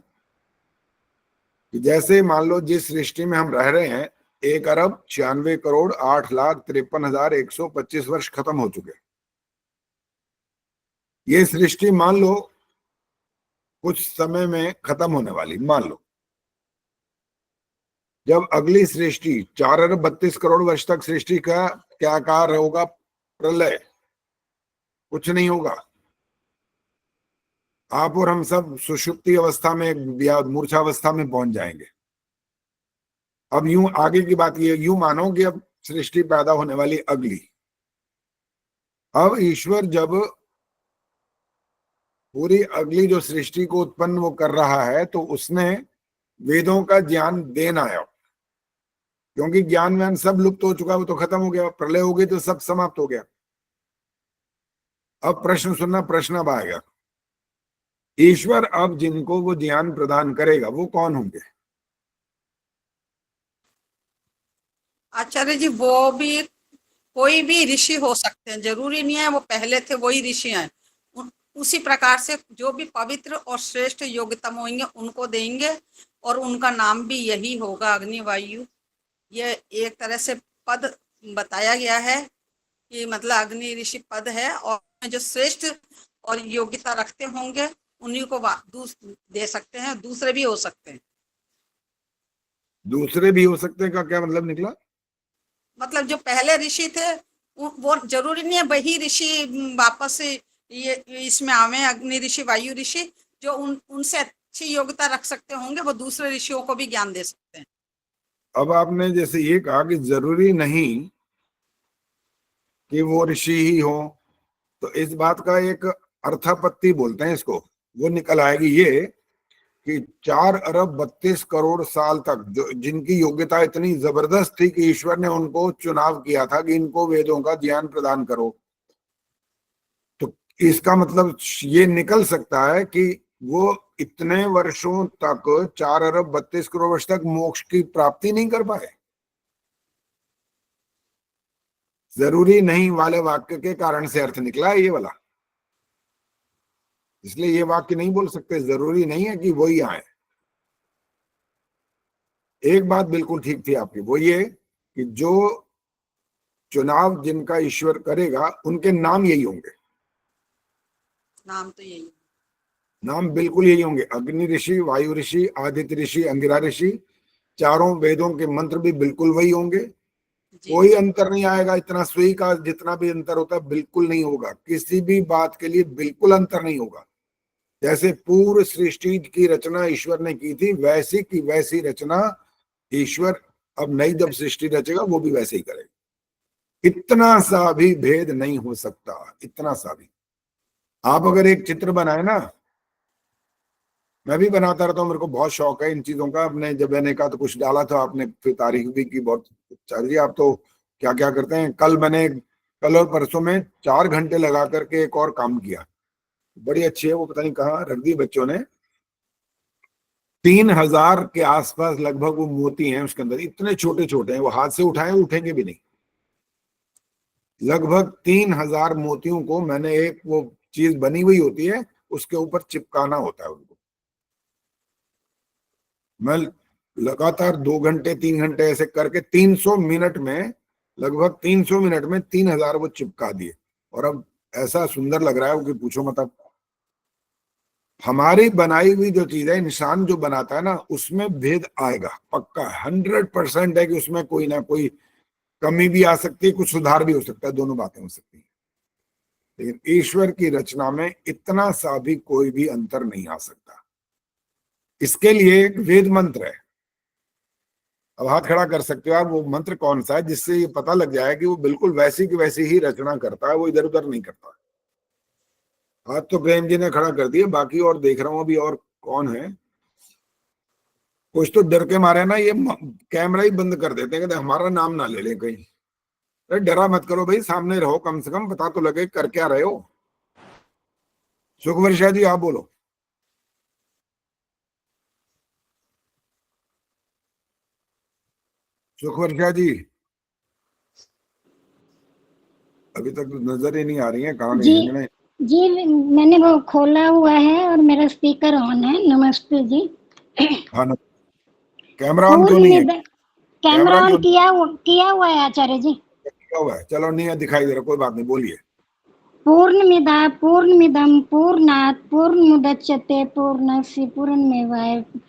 कि जैसे मान लो जिस सृष्टि में हम रह रहे हैं, 1,96,08,53,125 वर्ष खत्म हो चुके। ये सृष्टि मान लो कुछ समय में खत्म होने वाली। मान लो जब अगली सृष्टि 4,32 करोड़ वर्ष तक सृष्टि का क्या आकार होगा? प्रलय। कुछ नहीं होगा। आप और हम सब सुषुप्ति अवस्था में या मूर्छावस्था में पहुंच जाएंगे। अब यूं आगे की बात ये, यूं मानो कि अब सृष्टि पैदा होने वाली अगली। अब ईश्वर जब पूरी अगली जो सृष्टि को उत्पन्न वो कर रहा है, तो उसने वेदों का ज्ञान देना है, क्योंकि ज्ञान व्यान सब लुप्त हो चुका, वो तो खत्म हो गया। प्रलय हो गई तो सब समाप्त हो गया। अब प्रश्न सुनना, प्रश्न अब आएगा। ईश्वर अब जिनको वो ज्ञान प्रदान करेगा वो कौन होंगे? आचार्य जी, वो भी कोई भी ऋषि हो सकते हैं, जरूरी नहीं है वो पहले थे वही ऋषि हैं। उसी प्रकार से जो भी पवित्र और श्रेष्ठ योग्यतम होंगे उनको देंगे, और उनका नाम भी यही होगा, अग्नि वायु। ये एक तरह से पद बताया गया है कि मतलब अग्नि ऋषि पद है, और जो श्रेष्ठ और योग्यता रखते होंगे उन्हीं को दे सकते हैं। दूसरे भी हो सकते हैं। दूसरे भी हो सकते हैं का क्या मतलब निकला? मतलब जो पहले ऋषि थे वो जरूरी नहीं है वही ऋषि वापस ये इसमें आवे, अग्नि ऋषि वायु ऋषि जो उनसे अच्छी योग्यता रख सकते होंगे वो दूसरे ऋषियों को भी ज्ञान दे सकते हैं। अब आपने जैसे ये कहा कि जरूरी नहीं कि वो ऋषि ही हो, तो इस बात का एक अर्थापत्ति बोलते हैं इसको, वो निकल आएगी ये कि 4 अरब 32 करोड़ साल तक जो जिनकी योग्यता इतनी जबरदस्त थी कि ईश्वर ने उनको चुनाव किया था कि इनको वेदों का ज्ञान प्रदान करो, तो इसका मतलब ये निकल सकता है कि वो इतने वर्षों तक 4 अरब 32 करोड़ वर्ष तक मोक्ष की प्राप्ति नहीं कर पाए। जरूरी नहीं वाले वाक्य के कारण से अर्थ निकला है ये वाला, इसलिए ये वाक्य नहीं बोल सकते जरूरी नहीं है कि वही आए। एक बात बिल्कुल ठीक थी आपकी, वो ये कि जो चुनाव जिनका ईश्वर करेगा उनके नाम यही होंगे, नाम तो यही, नाम बिल्कुल यही होंगे। अग्नि ऋषि, वायु ऋषि, आदित्य ऋषि, अंगिरा ऋषि, चारों वेदों के मंत्र भी बिल्कुल वही होंगे, कोई अंतर नहीं आएगा। इतना सुई का जितना भी अंतर होता है बिल्कुल नहीं होगा, किसी भी बात के लिए बिल्कुल अंतर नहीं होगा। जैसे पूर्व सृष्टि की रचना ईश्वर ने की थी वैसी की वैसी रचना ईश्वर अब नई जब सृष्टि रचेगा वो भी वैसे ही करेगा। इतना सा भी भेद नहीं हो सकता, इतना सा भी। आप अगर एक चित्र बनाए ना, मैं भी बनाता रहता हूँ, मेरे को बहुत शौक है इन चीजों का। अपने जब मैंने कहा तो कुछ डाला था आपने, फिर तारीफ भी की बहुत। चाहिए आप तो क्या क्या करते हैं। कल और परसों में 4 घंटे लगा करके एक और काम किया, बड़ी अच्छी है वो, पता नहीं कहाँ रख दी बच्चों ने। 3000 के आसपास लगभग वो मोती हैं उसके अंदर, इतने छोटे छोटे हैं, वो हाथ से उठाए उठेंगे भी नहीं। लगभग 3000 मोतियों को मैंने एक वो चीज बनी हुई होती है उसके ऊपर चिपकाना होता है उनको। मैं लगातार 2 घंटे 3 घंटे ऐसे करके 300 मिनट में, लगभग 300 मिनट में 3000 वो चिपका दिए। और अब ऐसा सुंदर लग रहा है वो कि पूछो मत। अब हमारी बनाई हुई जो चीज है, इंसान जो बनाता है ना, उसमें भेद आएगा पक्का, 100% है कि उसमें कोई ना कोई कमी भी आ सकती है, कुछ सुधार भी हो सकता है, दोनों बातें हो सकती है। लेकिन ईश्वर की रचना में इतना सा भी कोई भी अंतर नहीं आ सकता। इसके लिए एक वेद मंत्र है, अब हाथ खड़ा कर सकते हो आप, वो मंत्र कौन सा है जिससे ये पता लग जाए कि वो बिल्कुल वैसी की वैसी ही रचना करता है, वो इधर उधर नहीं करता। हाथ तो प्रेम जी ने खड़ा कर दिया, बाकी और देख रहा हूं अभी और कौन है। कुछ तो डर के मारे ना ये कैमरा ही बंद कर देते हैं, कहते हमारा नाम ना ले ले कहीं। अरे डरा मत करो भाई, सामने रहो, कम से कम पता तो लगे कर क्या रहे हो। सुखवर्षा जी आप बोलो। सुखवर्षा जी अभी तक नजर ही नहीं आ रही है, कहाँ गई? जी मैंने वो खोला हुआ है और मेरा स्पीकर ऑन है। नमस्ते जी। हाँ कैमरा ऑन क्यों नहीं है? कैमरा ऑन किया हुआ है आचार्य जी। क्या हुआ है? चलो नहीं दिखाई दे रहा, कोई बात नहीं, बोलिए। पूर्णमिदा पूर्णमिदं पूर्णात् पूर्णमुदच्यते पूर्णस्य पूर्णमेवावशिष्यते।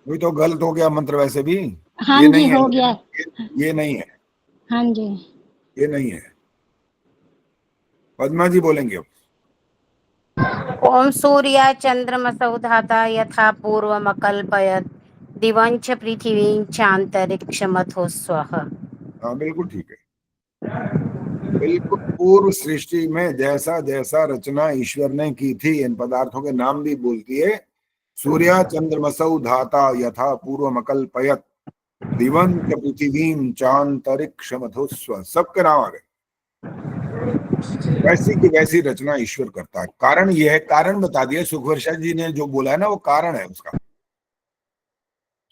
वही तो गलत हो गया मंत्र वैसे भी। हाँ ये जी नहीं हो है, गया। ये नहीं है। हाँ जी ये नहीं है। पद्मा जी बोलेंगे अब। ओम सूर्य चंद्रमसौ धाता यथा पूर्वमकल्पयत् दिवंच पृथिवीं चांतरिक्षमथो स्वः। हाँ बिल्कुल ठीक है, बिल्कुल पूर्व सृष्टि में जैसा जैसा रचना ईश्वर ने की थी, इन पदार्थों के नाम भी बोलती है। सूर्य चंद्रमसौ धाता यथा पूर्वमकल्पयत् दिवंच पृथिवीं चांतरिक्षमथो स्वः, सबके नाम आ गए। वैसी की वैसी रचना ईश्वर करता है। कारण यह है, कारण बता दिया सुखवर्षा जी ने जो बोला है ना, वो कारण है उसका।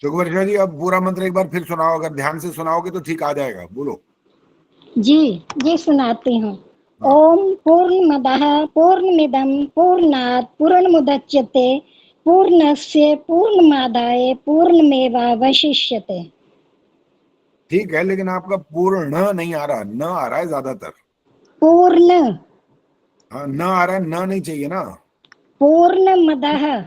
सुखवर्षा जी अब पूरा मंत्र एक बार फिर सुनाओ, अगर ध्यान से सुनाओगे तो ठीक आ जाएगा, बोलो। जी सुनाती हूँ। ओम पूर्णमदः पूर्णमिदं पूर्णात् पूर्णमुदच्यते पूर्णस्य पूर्णमादाय पूर्णमेवावशिष्यते। ठीक है, लेकिन आपका पूर्ण नहीं आ रहा, न आ रहा है ज्यादातर। पूर्ण, हाँ न आ रहा है, न नहीं चाहिए ना। पूर्णमदः,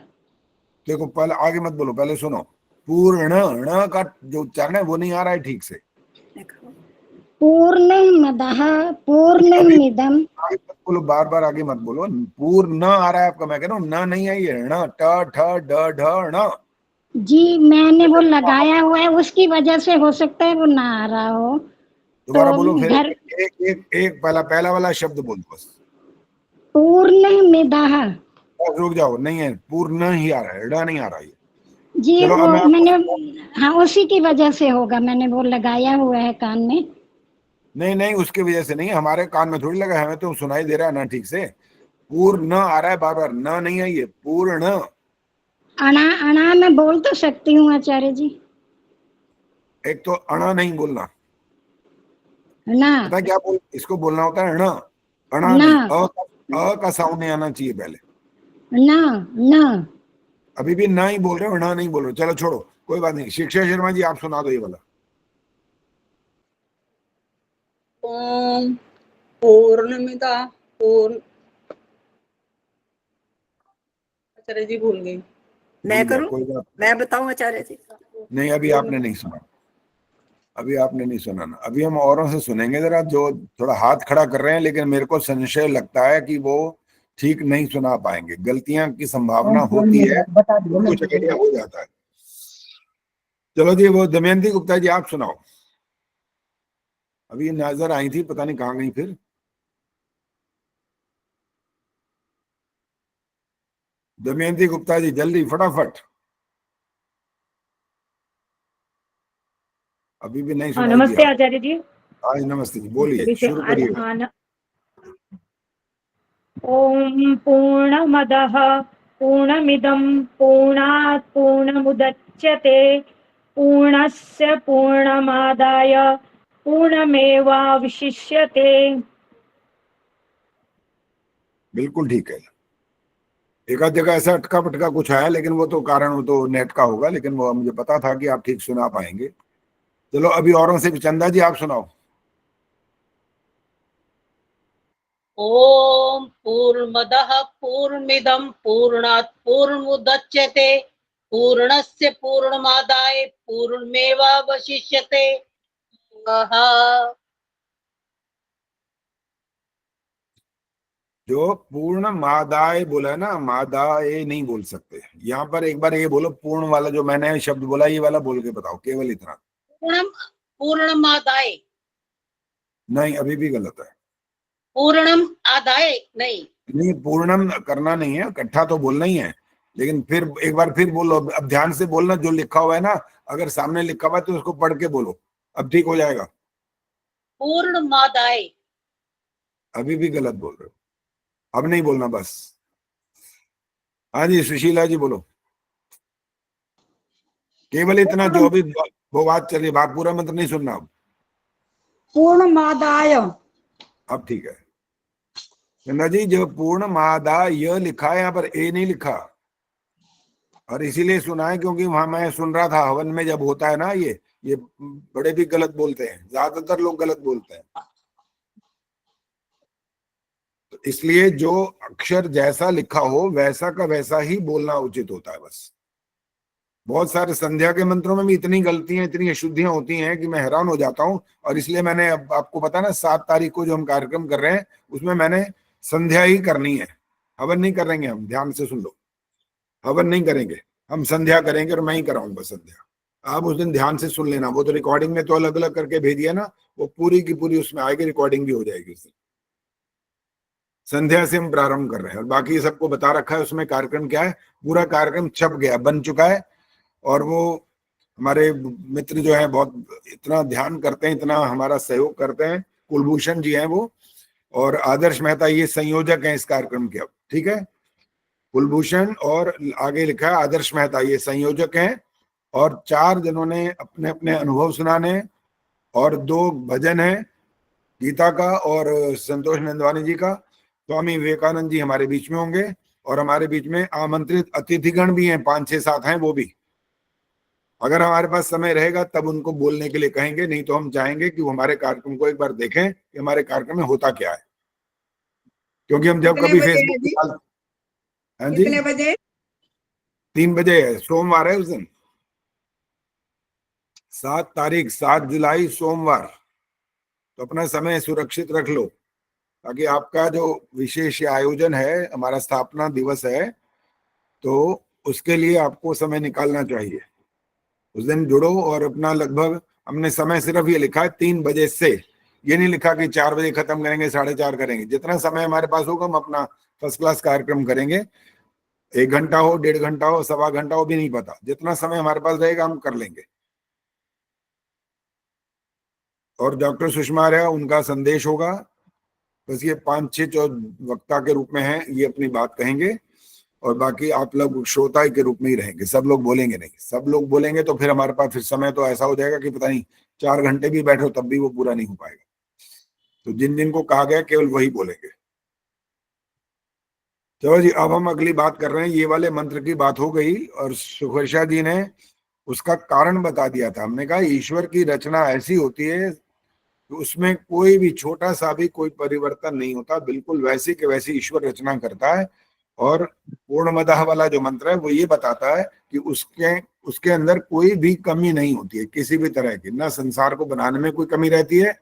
देखो पहले आगे मत बोलो, पहले सुनो। पूर्ण न का जो उच्चारण है वो नहीं आ रहा है ठीक से। पूर्णमदः पूर्णमिदं आगे मत बोलो, बार बार आगे मत बोलो। पूर्ण आ रहा है आपका, मैं कह रहा हूँ न नहीं है ये, ण ट ठ ड ढ ण। जी मैंने वो लगाया हुआ है, उसकी वजह से हो सकता है वो ना आ रहा हो। दोबारा तो बोलो फिर, घर एक पहला वाला शब्द बोल दो बस। पूर्णमिदः। बस रुक जाओ, नहीं है, पूर्ण ही आ रहा है, ड नहीं आ रहा है। जी चलो वो अब मैं मैंने, आपको, हाँ उसी की वजह से होगा, मैंने वो लगाया हुआ है कान में। नहीं नहीं उसकी वजह से नहीं, हमारे कान में थोड़ी लगा है, हमें तो सुनाई दे रहा है ना ठीक से। पूर्ण आ रहा है बार बार, न नहीं है ये, पूर्ण। अणा अणा मैं बोल तो सकती हूँ आचार्य जी। एक तो अणा नहीं बोलना, ना पता है क्या बोल, इसको बोलना होता है ण, अणा ना नहीं, अ का साउंड नहीं आना चाहिए पहले। ना ना अभी भी ना ही बोल रहे हो, ण नहीं बोल रहे हो। चलो छोड़ो, कोई बात नहीं। शिक्षा शर्मा जी आप सुना दो ये वाला। ओम पूर्णमिदा पूर्ण, आचार्य जी भूल गई। मैं भूल गया, करूं, कोई बात मैं बताऊं आचार्य जी। नहीं। अभी आपने नहीं सुना, अभी आपने नहीं सुना ना। अभी हम औरों से सुनेंगे जरा, जो थोड़ा हाथ खड़ा कर रहे हैं, लेकिन मेरे को संशय लगता है कि वो ठीक नहीं सुना पाएंगे, गलतियां की संभावना होती है, कुछ आइडिया हो जाता है। चलो जी, वो दमयंती गुप्ता जी आप सुनाओ। अभी नजर आई थी, पता नहीं कहाँ गई फिर। दमयंती गुप्ता जी जल्दी फटाफट। अभी भी नहीं सुनाई नमस्ते दिया। आचार्य जी। आज नमस्ते जी, बोलिए, शुरू करिए। ओम पूर्णमदः पूर्णमिदं पूर्णात् पूर्णमुदच्यते पूर्णस्य पूर्णमादाय पूर्णमेवावशिष्यते। बिल्कुल ठीक है। एक आध जगह ऐसा अटका पटका कुछ आया, लेकिन वो तो कारण वो तो नेट का होगा, लेकिन वो मुझे पता था कि आप ठीक सुना पाएंगे। चलो अभी औरों से भी, चंदा जी आप सुनाओ। ओम पूर्णमदः पूर्णमिदं पूर्णात् पूर्णमुदच्यते पूर्णस्य पूर्णमादाय पूर्णमेवावशिष्यते। जो पूर्ण मादाय बोला है ना, मादाय नहीं बोल सकते। यहाँ पर एक बार ये बोलो, पूर्ण वाला जो मैंने शब्द बोला, ये वाला बोल के बताओ, केवल इतना। पूर्णम पूर्णमादाय, नहीं अभी भी गलत है। पूर्णम आदाय नहीं, नहीं पूर्णम करना नहीं है, इकट्ठा तो बोलना ही है, लेकिन फिर एक बार फिर बोलो। अब ध्यान से बोलना, जो लिखा हुआ है ना, अगर सामने लिखा हुआ है तो उसको पढ़ के बोलो, अब ठीक हो जाएगा। पूर्णमादाय। अभी भी गलत बोल रहे हो, अब नहीं बोलना बस। हाँ जी सुशीला जी बोलो। केवल इतना, जो भी वो बात चली, बात पूरा मंत्र नहीं सुनना अब। पूर्णमादाय। अब ठीक है चंदा जी, जो पूर्ण मादाय लिखा है, यहाँ पर ए नहीं लिखा, और इसीलिए सुना है क्योंकि वहां मैं सुन रहा था हवन में जब होता है ना, ये बड़े भी गलत बोलते हैं, ज्यादातर लोग गलत बोलते हैं। तो इसलिए जो अक्षर जैसा लिखा हो वैसा का वैसा ही बोलना उचित होता है बस। बहुत सारे संध्या के मंत्रों में भी इतनी गलतियां, इतनी अशुद्धियां होती हैं कि मैं हैरान हो जाता हूं। और इसलिए मैंने, अब आपको पता ना 7 तारीख को जो हम कार्यक्रम कर रहे हैं, उसमें मैंने संध्या ही करनी है, हवन नहीं करेंगे हम। ध्यान से सुन लो, हवन नहीं करेंगे हम, संध्या करेंगे, और मैं ही कराऊंगा संध्या। आप उस दिन ध्यान से सुन लेना। वो तो रिकॉर्डिंग में तो अलग अलग करके भेजिए ना, वो पूरी की पूरी उसमें आएगी, रिकॉर्डिंग भी हो जाएगी उस दिन। संध्या से हम प्रारंभ कर रहे हैं, और बाकी सबको बता रखा है उसमें कार्यक्रम क्या है। पूरा कार्यक्रम छप गया, बन चुका है। और वो हमारे मित्र जो है बहुत इतना ध्यान करते हैं, इतना हमारा सहयोग करते हैं, कुलभूषण जी हैं वो, और आदर्श मेहता ये संयोजक हैं इस कार्यक्रम के। अब ठीक है, कुलभूषण और आगे लिखा है आदर्श मेहता ये संयोजक हैं, और 4 जनों ने अपने अपने अनुभव सुनाने, और 2 भजन हैं, गीता का और संतोष नंदवानी जी का। स्वामी विवेकानंद जी हमारे बीच में होंगे, और हमारे बीच में आमंत्रित अतिथिगण भी हैं, 5, 6, 7 हैं वो भी। अगर हमारे पास समय रहेगा तब उनको बोलने के लिए कहेंगे, नहीं तो हम चाहेंगे कि वो हमारे कार्यक्रम को एक बार देखें कि हमारे कार्यक्रम में होता क्या है। क्योंकि हम जब कभी फेसबुक, हाँ जी, कितने बजे? 3 बजे है, सोमवार है उस दिन, 7 तारीख 7 जुलाई सोमवार, तो अपना समय सुरक्षित रख लो, ताकि आपका जो विशेष आयोजन है, हमारा स्थापना दिवस है, तो उसके लिए आपको समय निकालना चाहिए। उस दिन जुड़ो और अपना लगभग, हमने समय सिर्फ ये लिखा है 3 बजे से, ये नहीं लिखा कि 4 बजे खत्म करेंगे, 4:30 करेंगे। जितना समय हमारे पास होगा हम अपना फर्स्ट क्लास कार्यक्रम करेंगे। 1 घंटा हो, 1.5 घंटा हो, 1.25 घंटा हो, भी नहीं पता, जितना समय हमारे पास रहेगा हम कर लेंगे। और डॉक्टर सुषमा आर्या, उनका संदेश होगा, बस ये 5-6 वक्ता के रूप में हैं, ये अपनी बात कहेंगे, और बाकी आप लोग श्रोता के रूप में ही रहेंगे। सब लोग बोलेंगे नहीं, सब लोग बोलेंगे तो फिर हमारे पास फिर समय तो ऐसा हो जाएगा कि पता नहीं 4 घंटे भी बैठो तब भी वो पूरा नहीं हो पाएगा। तो जिन जिन को कहा गया केवल वही बोलेंगे। चलो जी, अब हम अगली बात कर रहे हैं। ये वाले मंत्र की बात हो गई और सुखर्षा जी ने उसका कारण बता दिया था। हमने कहा ईश्वर की रचना ऐसी होती है तो उसमें कोई भी छोटा सा भी कोई परिवर्तन नहीं होता, बिल्कुल वैसी के वैसी ईश्वर रचना करता है। और पूर्णमदः वाला जो मंत्र है वो ये बताता है कि उसके अंदर कोई भी कमी नहीं होती है, किसी भी तरह की। न संसार को बनाने में कोई कमी रहती है,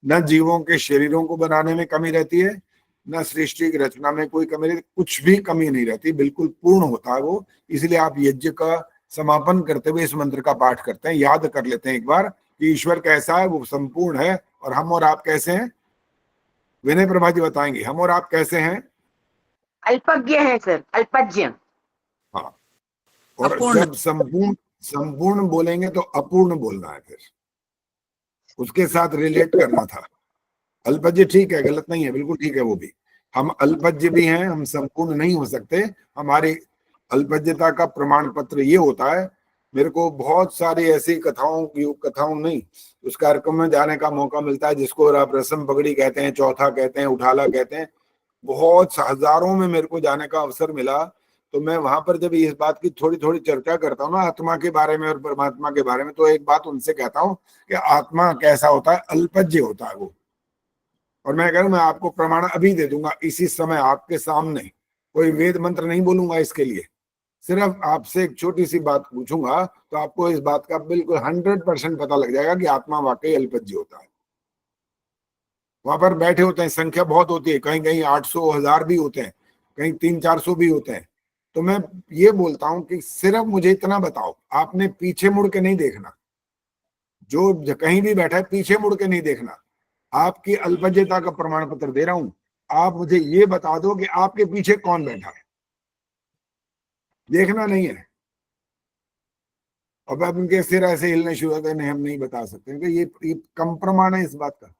न जीवों के शरीरों को बनाने में कमी रहती है, न सृष्टि की रचना में कोई कमी रहती, कुछ भी कमी नहीं रहती, बिल्कुल पूर्ण होता है वो। इसलिए आप यज्ञ का समापन करते हुए इस मंत्र का पाठ करते हैं, याद कर लेते हैं एक बार कि ईश्वर कैसा है, वो संपूर्ण है। और हम और आप कैसे हैं, विनय प्रभा जी बताएंगे, हम और आप कैसे हैं? अल्पज्ञ है सर, अल्पज्ञ। हाँ, और जब संपूर्ण बोलेंगे तो अपूर्ण बोलना है, फिर उसके साथ रिलेट करना था। अल्पज्ञ ठीक है, गलत नहीं है, बिल्कुल ठीक है वो भी। हम अल्पज्ञ भी हैं, हम संपूर्ण नहीं हो सकते। हमारी अल्पज्ञता का प्रमाण पत्र ये होता है, मेरे को बहुत सारी ऐसी कथाओं नहीं, उस कार्यक्रम में जाने का मौका मिलता है जिसको आप रस्म पगड़ी कहते हैं, चौथा कहते हैं, उठाला कहते हैं। बहुत हजारों में मेरे को जाने का अवसर मिला, तो मैं वहां पर जब इस बात की थोड़ी थोड़ी चर्चा करता हूँ ना, आत्मा के बारे में और परमात्मा के बारे में, तो एक बात उनसे कहता हूँ कि आत्मा कैसा होता है, अल्पज्ञ होता है वो। और मैं कह रहा हूँ, मैं आपको प्रमाण अभी दे दूंगा इसी समय आपके सामने, कोई वेद मंत्र नहीं बोलूंगा इसके लिए, सिर्फ आपसे एक छोटी सी बात पूछूंगा तो आपको इस बात का बिल्कुल 100% पता लग जाएगा कि आत्मा वाकई अल्पज्ञ होता है। वहां पर बैठे होते हैं, संख्या बहुत होती है, कहीं कहीं 800 1000 भी होते हैं, कहीं 300-400 भी होते हैं। तो मैं ये बोलता हूं कि सिर्फ मुझे इतना बताओ, आपने पीछे मुड़ के नहीं देखना, जो कहीं भी बैठा है पीछे मुड़ के नहीं देखना, आपकी अल्पज्ञता का प्रमाण पत्र दे रहा हूं। आप मुझे ये बता दो कि आपके पीछे कौन बैठा है, देखना नहीं है। अब आप उनके सिर ऐसे हिलने शुरू होते हैं, हम नहीं बता सकते, क्योंकि ये कम प्रमाण है इस बात का।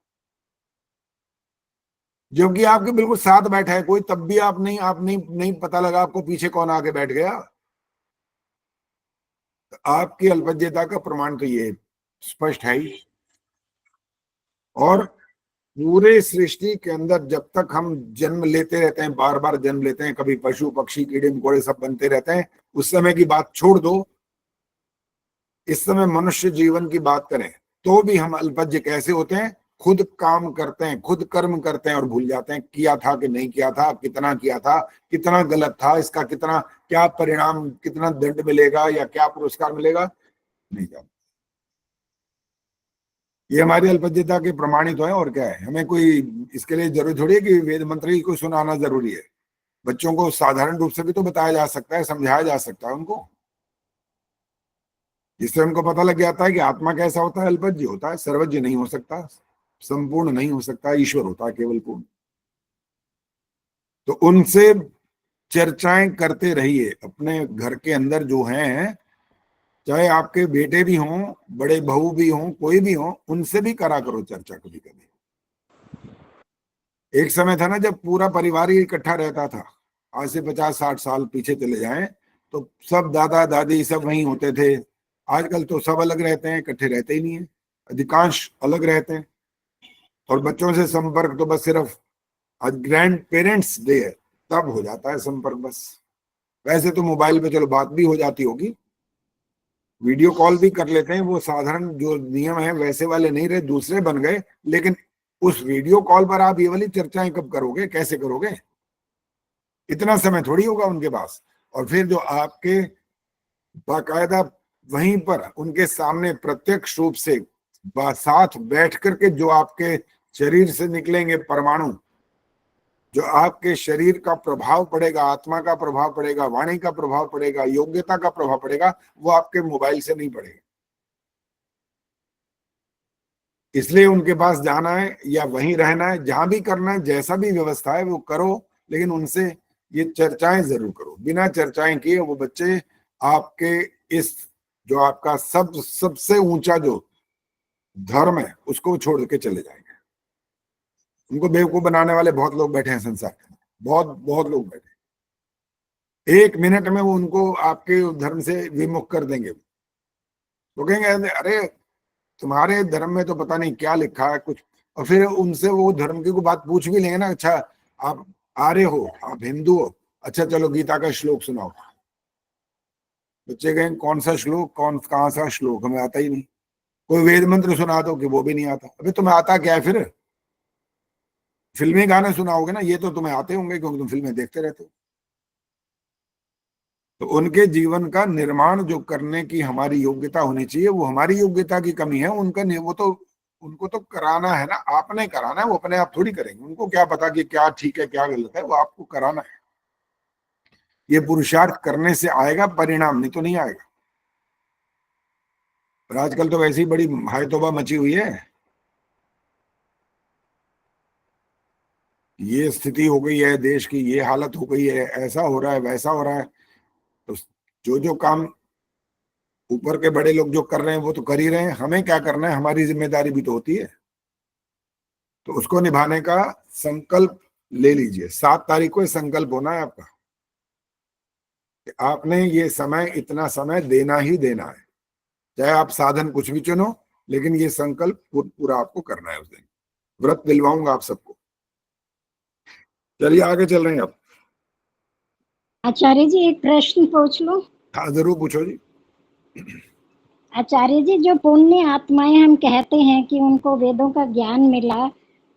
जो कि आपके बिल्कुल साथ बैठा है कोई, तब भी आप नहीं पता लगा आपको पीछे कौन आके बैठ गया। तो आपकी अल्पज्ञता का प्रमाण तो ये स्पष्ट है ही। और पूरे सृष्टि के अंदर जब तक हम जन्म लेते रहते हैं, बार बार जन्म लेते हैं, कभी पशु पक्षी कीड़े मकोड़े सब बनते रहते हैं, उस समय की बात छोड़ दो, इस समय मनुष्य जीवन की बात करें तो भी हम अल्पज्ञ कैसे होते हैं, खुद काम करते हैं, खुद कर्म करते हैं और भूल जाते हैं किया था कि नहीं किया था, कितना किया था, कितना गलत था, इसका कितना क्या परिणाम, कितना दंड मिलेगा या क्या पुरस्कार मिलेगा, नहीं जानते। ये हमारी अल्पज्ञता के प्रमाणित है। और क्या है, हमें कोई इसके लिए जरूरी थोड़ी है कि वेद मंत्र ही को सुनाना जरूरी है। बच्चों को साधारण रूप से भी तो बताया जा सकता है, समझाया जा सकता है उनको, जिससे उनको पता लग जाता है कि आत्मा कैसा होता है, अल्पज्ञ होता है, सर्वज्ञ नहीं हो सकता, संपूर्ण नहीं हो सकता, ईश्वर होता है केवल पूर्ण। तो उनसे चर्चाएं करते रहिए अपने घर के अंदर जो हैं, चाहे आपके बेटे भी हों, बड़े बहू भी हों, कोई भी हो, उनसे भी करा करो चर्चा कभी कभी। एक समय था ना जब पूरा परिवार ही इकट्ठा रहता था, आज से 50-60 साल पीछे चले जाएं तो सब दादा दादी सब वहीं होते थे। आजकल तो सब अलग रहते हैं, इकट्ठे रहते ही नहीं है, अधिकांश अलग रहते हैं। और बच्चों से संपर्क तो बस सिर्फ आज ग्रैंड पेरेंट्स डे है तब हो जाता है संपर्क बस। वैसे तो मोबाइल पे चलो बात भी हो जाती होगी, वीडियो कॉल भी कर लेते हैं, वो साधारण जो नियम है वैसे वाले नहीं रहे, दूसरे बन गए। लेकिन उस वीडियो कॉल पर आप ये वाली चर्चाएं कब करोगे, कैसे करोगे, इतना समय थोड़ी होगा उनके पास। और फिर जो आपके बाकायदा वहीं पर उनके सामने प्रत्यक्ष रूप से साथ बैठ करके जो आपके शरीर से निकलेंगे परमाणु, जो आपके शरीर का प्रभाव पड़ेगा, आत्मा का प्रभाव पड़ेगा, वाणी का प्रभाव पड़ेगा, योग्यता का प्रभाव पड़ेगा, वो आपके मोबाइल से नहीं पड़ेगा। इसलिए उनके पास जाना है या वहीं रहना है, जहां भी करना है, जैसा भी व्यवस्था है वो करो, लेकिन उनसे ये चर्चाएं जरूर करो। बिना चर्चाएं किए वो बच्चे आपके इस जो आपका सबसे ऊंचा जो धर्म है उसको छोड़ के चले जाएंगे। उनको बेवकूफ बनाने वाले बहुत लोग बैठे हैं संसार में, बहुत लोग बैठे। 1 मिनट में वो उनको आपके धर्म से विमुख कर देंगे। वो कहेंगे अरे तुम्हारे धर्म में तो पता नहीं क्या लिखा है कुछ, और फिर उनसे वो धर्म की कोई बात पूछ भी लेंगे ना, अच्छा आप आर्य हो, आप हिंदू हो, अच्छा चलो गीता का श्लोक सुनाओ। बच्चे कहेंगे कौन सा श्लोक, कहाँ सा श्लोक, हमें आता ही नहीं। कोई वेद मंत्र सुना दो कि वो भी नहीं आता। अबे तुम्हें आता क्या है फिर? फिल्मी गाने सुनाओगे ना, ये तो तुम्हें आते होंगे क्योंकि तुम फिल्में देखते रहते हो। तो उनके जीवन का निर्माण जो करने की हमारी योग्यता होनी चाहिए, वो हमारी योग्यता की कमी है। उनको तो कराना है ना, आपने कराना है, वो अपने आप थोड़ी करेंगे। उनको क्या पता कि क्या ठीक है क्या गलत है, वो आपको कराना है। ये पुरुषार्थ करने से आएगा परिणाम, नहीं तो नहीं आएगा। पर आजकल तो वैसी बड़ी हाय तौबा मची हुई है, ये स्थिति हो गई है देश की, ये हालत हो गई है, ऐसा हो रहा है वैसा हो रहा है। तो जो काम ऊपर के बड़े लोग जो कर रहे हैं वो तो कर ही रहे हैं, हमें क्या करना है, हमारी जिम्मेदारी भी तो होती है। तो उसको निभाने का संकल्प ले लीजिए। 7 तारीख को संकल्प होना है आपका कि आपने ये समय, इतना समय देना ही देना है, चाहे आप साधन कुछ भी चुनो, लेकिन ये संकल्प पूरा आपको करना है उस दिन। व्रत दिलवाऊंगा आप सबको। चलिए आगे चल रहे हैं अब। आचार्य जी एक प्रश्न पूछ लो? हाँ जरूर पूछो जी। आचार्य जी, जो पुण्य आत्माएं हम कहते हैं कि उनको वेदों का ज्ञान मिला,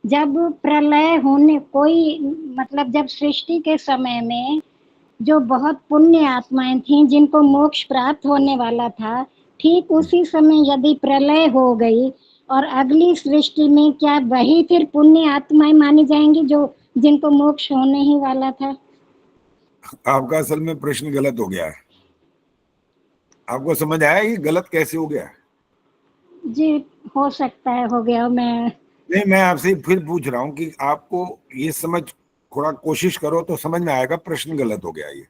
जब प्रलय होने कोई मतलब जब सृष्टि के समय में जो बहुत पुण्य आत्माएं थीं जिनको मोक्ष प्राप्त होने वाला था, ठीक उसी समय यदि प्रलय हो गई और अगली सृष्टि में क्या वही फिर पुण्य आत्माएं मानी जाएंगी जो जिनको मोक्ष होने ही वाला था? आपका असल में प्रश्न गलत हो गया है। आपको समझ आया ये गलत कैसे हो गया? जी हो सकता है हो गया। मैं आपसे फिर पूछ रहा हूँ कि आपको ये समझ, थोड़ा कोशिश करो तो समझ में आएगा प्रश्न गलत हो गया। ये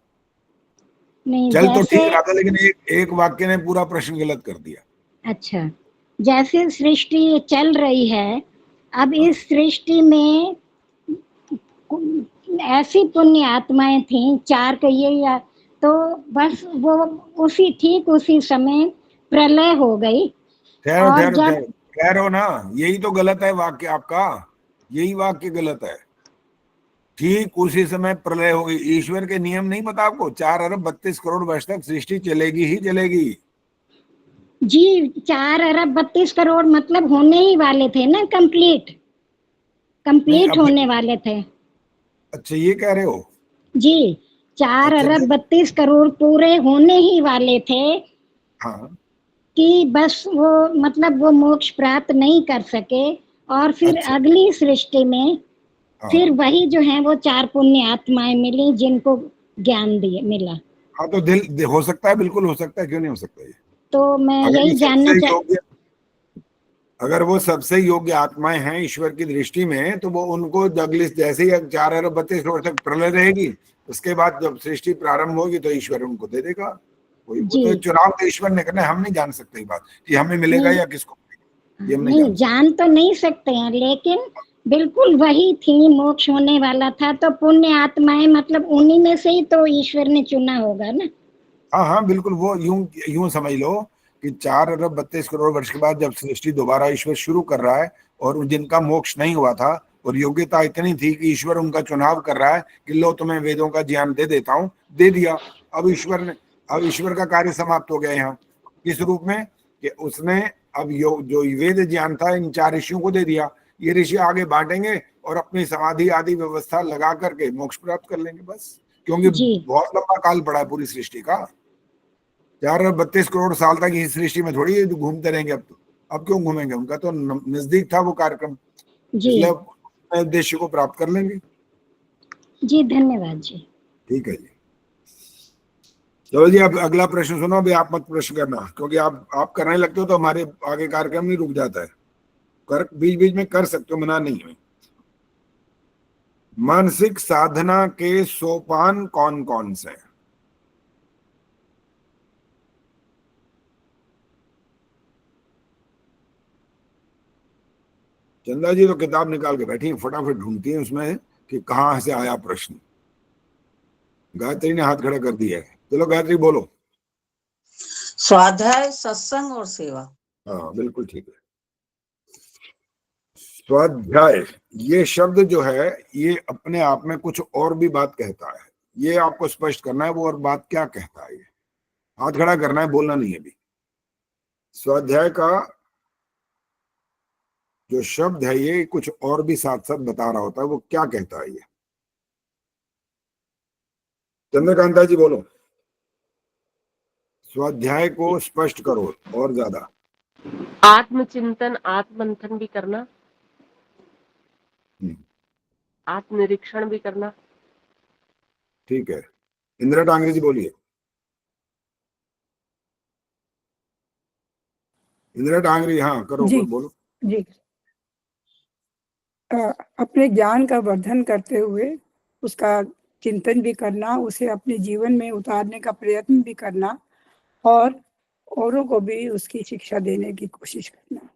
नहीं चल तो जैसे, ठीक रहा था, लेकिन एक वाक्य ने पूरा प्रश्न गलत कर दिया। अच्छा, जैसे सृष्टि चल रही है, अब इस सृष्टि में ऐसी पुण्य आत्माएं थीं, 4 कहिए या, तो बस वो ठीक उसी समय प्रलय हो गई। और जब ठहरो ना, यही तो गलत है वाक्य आपका, यही वाक्य गलत है। ठीक उसी समय प्रलय हो गई। ईश्वर के नियम नहीं पता आपको? 4 अरब 32 करोड़ वर्ष तक सृष्टि चलेगी ही चलेगी। जी 4 अरब 32 करोड़ मतलब होने ही वाले थे ना, कंप्लीट होने वाले थे। अच्छा ये कह रहे हो? जी 4 अरब 32 करोड़ पूरे होने ही वाले थे। हाँ। कि बस वो मतलब वो मोक्ष प्राप्त नहीं कर सके, और फिर अगली सृष्टि में फिर वही जो है वो 4 पुण्य आत्माएं मिली जिनको ज्ञान मिला। हाँ तो दिल हो सकता है, बिल्कुल हो सकता है, क्यों नहीं हो सकता? ये तो मैं यही जानना अगर वो सबसे योग्य आत्माएं हैं ईश्वर की दृष्टि में, तो वो उनको अगली जैसे ही 4 अरब 32 करोड़ तक प्रलय रहेगी, उसके बाद जब सृष्टि प्रारंभ होगी तो ईश्वर उनको दे देगा। वो तो चुनाव तो ईश्वर ने करना है, हम नहीं जान सकते ये बात कि हमें मिलेगा या किसको मिलेगा। नहीं जान तो नहीं सकते हैं, लेकिन बिल्कुल वही थी, मोक्ष होने वाला था, तो पुण्य आत्माएं मतलब उन्हीं में से ही तो ईश्वर ने चुना होगा ना। हाँ बिल्कुल, वो यूं समझ लो कि 4 अरब 32 करोड़ वर्ष के बाद जब सृष्टि दोबारा ईश्वर शुरू कर रहा है, और जिनका मोक्ष नहीं हुआ था और योग्यता इतनी थी कि ईश्वर उनका चुनाव कर रहा है कि लो तुम्हें वेदों का ज्ञान दे देता हूँ, दे दिया। अब ईश्वर का कार्य समाप्त हो गया यहाँ किस रूप में कि उसने अब जो वेद ज्ञान था इन 4 ऋषियों को दे दिया। ये ऋषि आगे बांटेंगे और अपनी समाधि आदि व्यवस्था लगा करके मोक्ष प्राप्त कर लेंगे बस, क्योंकि बहुत लंबा काल पड़ा है पूरी सृष्टि का। 432 करोड़ साल तक इस सृष्टि में थोड़ी ये घूमते रहेंगे। अब क्यों घूमेंगे? उनका तो नजदीक था वो कार्यक्रम, जी इसलिए अपने उद्देश्य को प्राप्त कर लेंगे। जी धन्यवाद जी। ठीक है जी, चलो जी, अब अगला प्रश्न सुनो। अभी आप मत प्रश्न करना, क्योंकि आप करने लगते हो तो हमारे आगे कार्यक्रम नहीं रुक जाता है। बीच बीच में कर सकते हो, मना नहीं है। मानसिक साधना के सोपान कौन कौन से हैं? चंदा जी तो किताब निकाल के बैठी हैं, फटाफट ढूंढती हैं उसमें कि कहां से आया प्रश्न। गायत्री ने हाथ खड़ा कर दिया है, चलो गायत्री बोलो। स्वाध्याय, सत्संग और सेवा। हाँ बिल्कुल ठीक है। स्वाध्याय ये शब्द जो है ये अपने आप में कुछ और भी बात कहता है, ये आपको स्पष्ट करना है वो और बात क्या कहता है। ये हाथ खड़ा करना है, बोलना नहीं है अभी। स्वाध्याय का जो शब्द है ये कुछ और भी साथ साथ बता रहा होता है, वो क्या कहता है ये? चंद्रकांता जी बोलो। स्वाध्याय को स्पष्ट करो और ज्यादा। आत्मचिंतन, आत्ममंथन भी करना, आत्मनिरीक्षण भी करना। ठीक है, इंदिरा टांगरे जी बोलिए। इंदिरा टांगरे, हाँ करो, जी बोलो। जी अपने ज्ञान का वर्धन करते हुए उसका चिंतन भी करना, उसे अपने जीवन में उतारने का प्रयत्न भी करना और औरों को भी उसकी शिक्षा देने की कोशिश करना।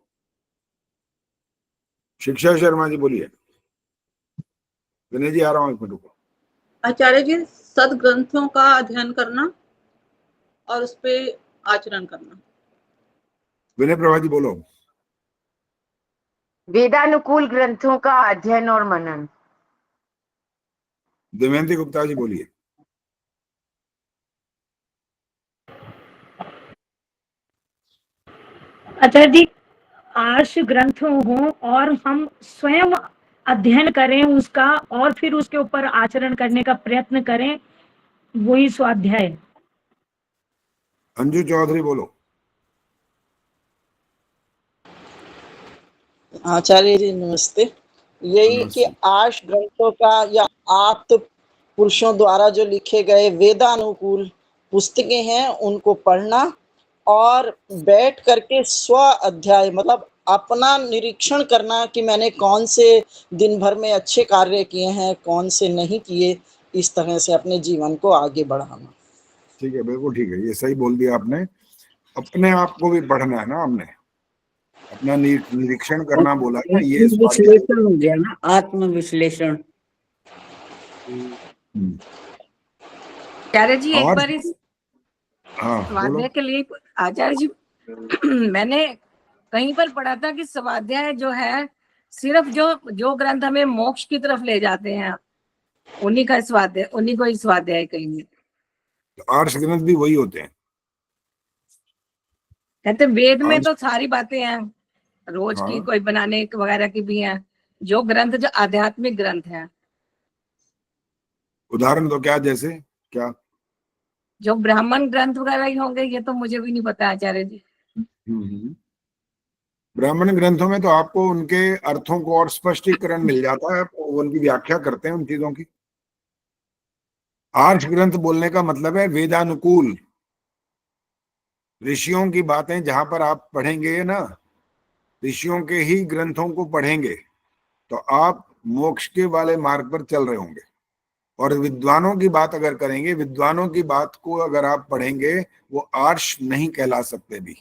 शिक्षा शर्मा जी बोलिए। विनय जी आ रहा हूँ एक मिनट को। आचार्य जी, सदग्रंथों का अध्ययन करना और उस पे आचरण करना। विनय प्रभा जी बोलो। वेदानुकूल ग्रंथों का अध्ययन और मनन। दमयंती गुप्ता जी बोलिए। आचार्य जी, आर्ष ग्रंथों हो और हम स्वयं अध्ययन करें उसका और फिर उसके ऊपर आचरण करने का प्रयत्न करें, वही स्वाध्याय। अंजू चौधरी बोलो। आचार्य जी नमस्ते। यही कि आर्ष ग्रंथों का या आप्त पुरुषों द्वारा जो लिखे गए वेदानुकूल पुस्तकें हैं उनको पढ़ना और बैठ करके स्व अध्याय मतलब अपना निरीक्षण करना कि मैंने कौन से दिन भर में अच्छे कार्य किए हैं, कौन से नहीं किए, इस तरह से अपने जीवन को आगे बढ़ाना। ठीक है, बिल्कुल ठीक है, ये सही बोल दिया आपने। अपने आप को भी पढ़ना है ना, हमने अपना निरीक्षण करना बोला है, ये विश्लेषण हो गया ना, आत्मविश्लेषण। आचार्य जी एक और बार इस स्वाध्याय के लिए आचार्य जी मैंने कहीं पर पढ़ा था कि स्वाध्याय जो है सिर्फ जो ग्रंथ हमें मोक्ष की तरफ ले जाते हैं उन्हीं का स्वाध्याय, उन्हीं को ही स्वाध्याय कहेंगे। आर्ष ग्रंथ भी वही होते हैं। कहते वेद में तो सारी बातें हैं, रोज की हाँ। कोई बनाने वगैरह की भी हैं, जो ग्रंथ जो आध्यात्मिक ग्रंथ हैं। उदाहरण तो क्या, जैसे क्या? जो ब्राह्मण ग्रंथ वगैरह ही होंगे, ये तो मुझे भी नहीं पता आचार्य जी। ब्राह्मण ग्रंथों में तो आपको उनके अर्थों को और स्पष्टीकरण मिल जाता है, वो उनकी व्याख्या करते हैं उन चीजों की। आर्ष ग्रंथ बोलने का मतलब है वेदानुकूल, ऋषियों की बातें जहां पर आप पढ़ेंगे ना, ऋषियों के ही ग्रंथों को पढ़ेंगे तो आप मोक्ष के वाले मार्ग पर चल रहे होंगे। और विद्वानों की बात अगर करेंगे, विद्वानों की बात को अगर आप पढ़ेंगे, वो आर्ष नहीं कहला सकते भी।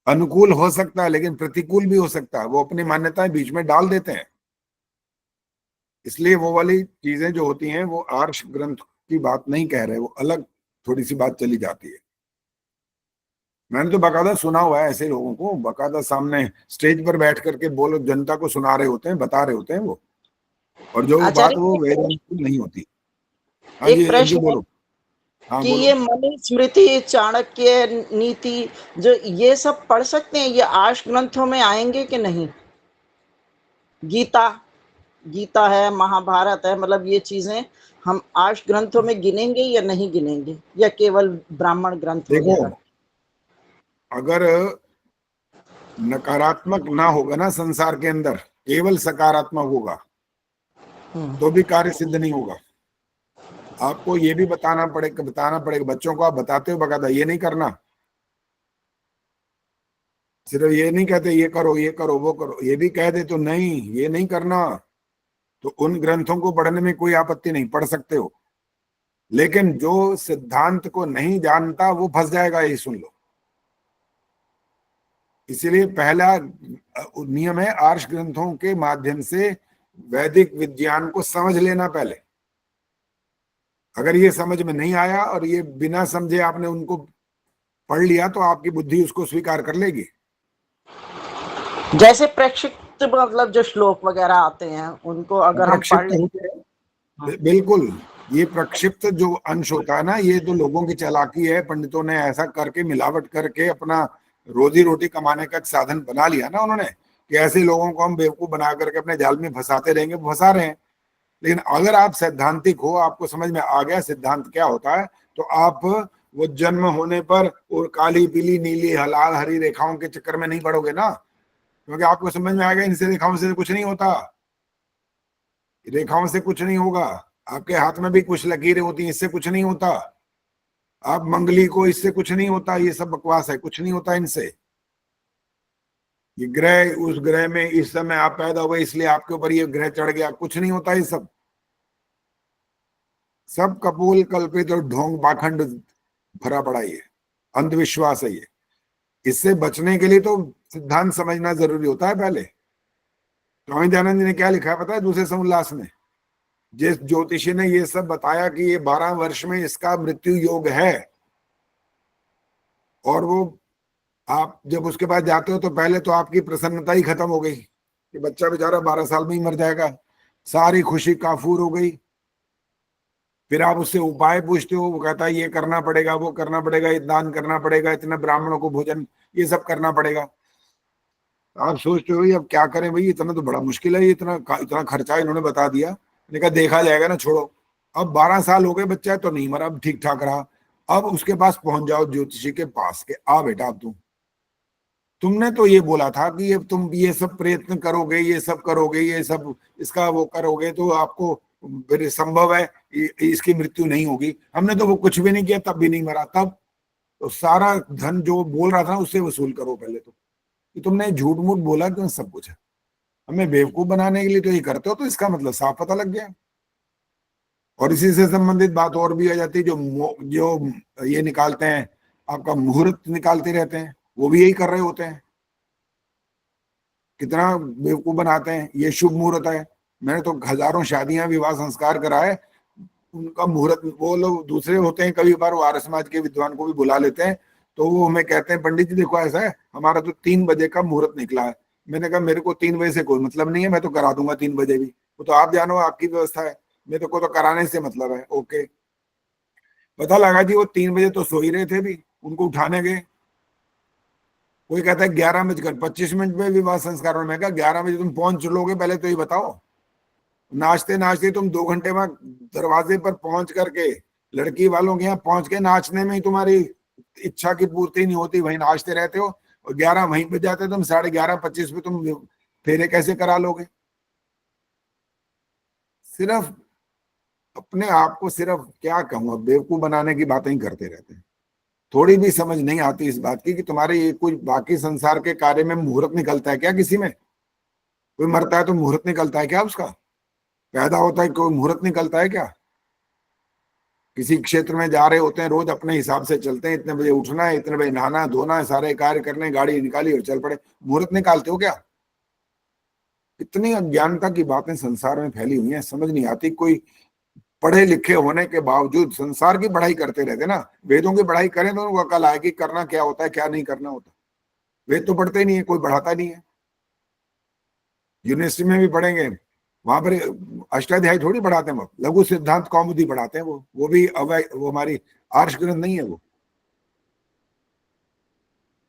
अनुकूल हो सकता है लेकिन प्रतिकूल भी हो सकता है, वो अपनी मान्यताएं बीच में डाल देते हैं। इसलिए वो वाली चीजें जो होती हैं वो आर्ष ग्रंथ की बात नहीं कह रहे, वो अलग थोड़ी सी बात चली जाती है। मैंने तो बाकायदा सुना हुआ है ऐसे लोगों को, बाकायदा सामने स्टेज पर बैठ करके बोलो, जनता को सुना रहे होते हैं, बता रहे होते हैं वो, और जो बात वो वेदानुकूल नहीं होती। हाँ जी, एक प्रश्न बोलो। हाँ कि बोलो। ये मनुस्मृति, चाणक्य नीति जो ये सब पढ़ सकते हैं, ये आर्ष ग्रंथों में आएंगे कि नहीं? गीता गीता है, महाभारत है, मतलब ये चीजें हम आर्ष ग्रंथों में गिनेंगे या नहीं गिनेंगे, या केवल ब्राह्मण ग्रंथ देखो, वगैरह? अगर नकारात्मक ना होगा ना संसार के अंदर, केवल सकारात्मक होगा, तो भी कार्य सिद्ध नहीं होगा। आपको ये भी बताना पड़ेगा बच्चों को। आप बताते हो बकायदा, ये नहीं करना, सिर्फ ये नहीं कहते ये करो वो करो, ये भी कह दे तो नहीं, ये नहीं करना, तो उन ग्रंथों को पढ़ने में कोई आपत्ति नहीं, पढ़ सकते हो। लेकिन जो सिद्धांत को नहीं जानता वो फंस जाएगा, ये सुन लो। इसीलिए पहला नियम है आर्ष ग्रंथों के माध्यम से वैदिक विज्ञान को समझ लेना पहले। अगर ये समझ में नहीं आया और ये बिना समझे आपने उनको पढ़ लिया तो आपकी बुद्धि उसको स्वीकार कर लेगी। जैसे प्रक्षिप्त मतलब जो श्लोक वगैरह आते हैं उनको अगर हम पढ़ लें, बिल्कुल, ये प्रक्षिप्त जो अंश होता है ना, ये तो लोगों की चालाकी है। पंडितों ने ऐसा करके मिलावट करके अपना रोजी रोटी कमाने का एक साधन बना लिया ना उन्होंने, कि ऐसे लोगों को हम बेवकूफ बना करके अपने जाल में फंसाते रहेंगे, फंसा रहे हैं। लेकिन अगर आप सैद्धांतिक हो, आपको समझ में आ गया सिद्धांत क्या होता है, तो आप वो जन्म होने पर और काली पीली नीली लाल हरी रेखाओं के चक्कर में नहीं पड़ोगे ना, क्योंकि आपको समझ में आएगा इनसे रेखाओं से कुछ नहीं होता, रेखाओं से कुछ नहीं होगा। आपके हाथ में भी कुछ लकीरें होती हैं, इससे कुछ नहीं होता। आप मंगली को, इससे कुछ नहीं होता, ये सब बकवास है, कुछ नहीं होता इनसे। ये ग्रह, उस ग्रह में इस समय आप पैदा हुए इसलिए आपके ऊपर ये ग्रह चढ़ गया, कुछ नहीं होता। ये सब कपोल कल्पित और ढोंग पाखंड भरा पड़ा, ये अंधविश्वास है। ये इससे बचने के लिए तो सिद्धांत समझना जरूरी होता है पहले। स्वामी दयानंद जी ने क्या लिखा है पता है दूसरे समुल्लास में? जिस ज्योतिषी ने ये सब बताया कि ये 12 वर्ष में इसका मृत्यु योग है, और वो आप जब उसके बाद जाते हो तो पहले तो आपकी प्रसन्नता ही खत्म हो गई कि बच्चा बेचारा 12 साल में ही मर जाएगा, सारी खुशी काफूर हो गई। फिर आप उससे उपाय पूछते हो, वो कहता है ये करना पड़ेगा, वो करना पड़ेगा, ये दान करना पड़ेगा, इतने ब्राह्मणों को भोजन, ये सब करना पड़ेगा। आप सोचते हो अब क्या करें भाई, इतना तो बड़ा मुश्किल है, इतना खर्चा इन्होंने बता दिया। मैंने कहा देखा जाएगा ना, छोड़ो। अब 12 साल हो गए, बच्चा तो नहीं मरा, अब ठीक ठाक रहा। अब उसके पास पहुंच जाओ ज्योतिषी के पास के, आ बेटा अब तुमने तो ये बोला था कि तुम ये सब प्रयत्न करोगे, ये सब करोगे, ये सब इसका वो करोगे तो आपको फिर संभव है इसकी मृत्यु नहीं होगी। हमने तो वो कुछ भी नहीं किया, तब भी नहीं मरा। तब तो सारा धन जो बोल रहा था उससे वसूल करो पहले तो, कि तुमने झूठ मूठ बोला क्यों, सब कुछ है। हमें बेवकूफ बनाने के लिए तो ये करते हो, तो इसका मतलब साफ पता लग गया। और इसी से संबंधित बात और भी आ जाती है, जो ये निकालते हैं, आपका मुहूर्त निकालते रहते हैं, वो भी यही कर रहे होते हैं। कितना बेवकूफ बनाते हैं। ये शुभ मुहूर्त है, मैंने तो हजारों शादियां विवाह संस्कार कराए, उनका मुहूर्त वो लोग दूसरे होते हैं, कभी बार वो आर्य समाज के विद्वान को भी बुला लेते हैं, तो वो हमें कहते हैं पंडित जी देखो ऐसा है, हमारा तो 3 बजे का मुहूर्त निकला है। मैंने कहा मेरे को 3 बजे से कोई मतलब नहीं है, मैं तो करा दूंगा 3 बजे भी, वो तो आप जानो, आपकी व्यवस्था है, मेरे को तो कराने से मतलब है। ओके, पता लगा जी वो 3 बजे तो सो ही रहे थे, भी उनको उठाने गए, कोई कहता है 11:25 में विवाह संस्कार में। मैं कहा 11 बजे तुम पहुंच लोगे, पहले तो ये बताओ। नाचते नाचते तुम 2 घंटे में दरवाजे पर पहुंच करके, लड़की वालों के यहाँ पहुंच के नाचने में ही तुम्हारी इच्छा की पूर्ति नहीं होती, वहीं नाचते रहते हो, और 11 वहीं पे जाते तुम, 11:30-25 पे तुम फेरे कैसे करा लोगे? सिर्फ अपने आप को, सिर्फ क्या कहूँ, बेवकूफ बनाने की बातें ही करते रहते हैं। थोड़ी भी समझ नहीं आती इस बात की कि तुम्हारे ये कोई बाकी संसार के कार्य में मुहूर्त निकलता है क्या? किसी में कोई मरता है तो मुहूर्त निकलता है क्या? उसका पैदा होता है कोई मुहूर्त निकलता है क्या? किसी क्षेत्र में जा रहे होते हैं, रोज अपने हिसाब से चलते हैं, इतने बजे उठना है, इतने बजे नहाना धोना है, सारे कार्य करने, गाड़ी निकाली और चल पड़े। मुहूर्त निकालते हो क्या? इतनी अज्ञानता की बातें संसार में फैली हुई हैं, समझ नहीं आती। कोई पढ़े लिखे होने के बावजूद संसार की पढ़ाई करते रहते ना। वेदों की पढ़ाई करें तो उनको अकल आएगी करना क्या होता है, क्या नहीं करना होता। वेद तो पढ़ते नहीं है, कोई पढ़ाता नहीं है। यूनिवर्सिटी में भी पढ़ेंगे, वहां पर अष्टाध्यायी थोड़ी पढ़ाते हैं, वो लघु सिद्धांत कौमुदी पढ़ाते हैं, वो भी वो हमारी आर्ष ग्रंथ नहीं है वो।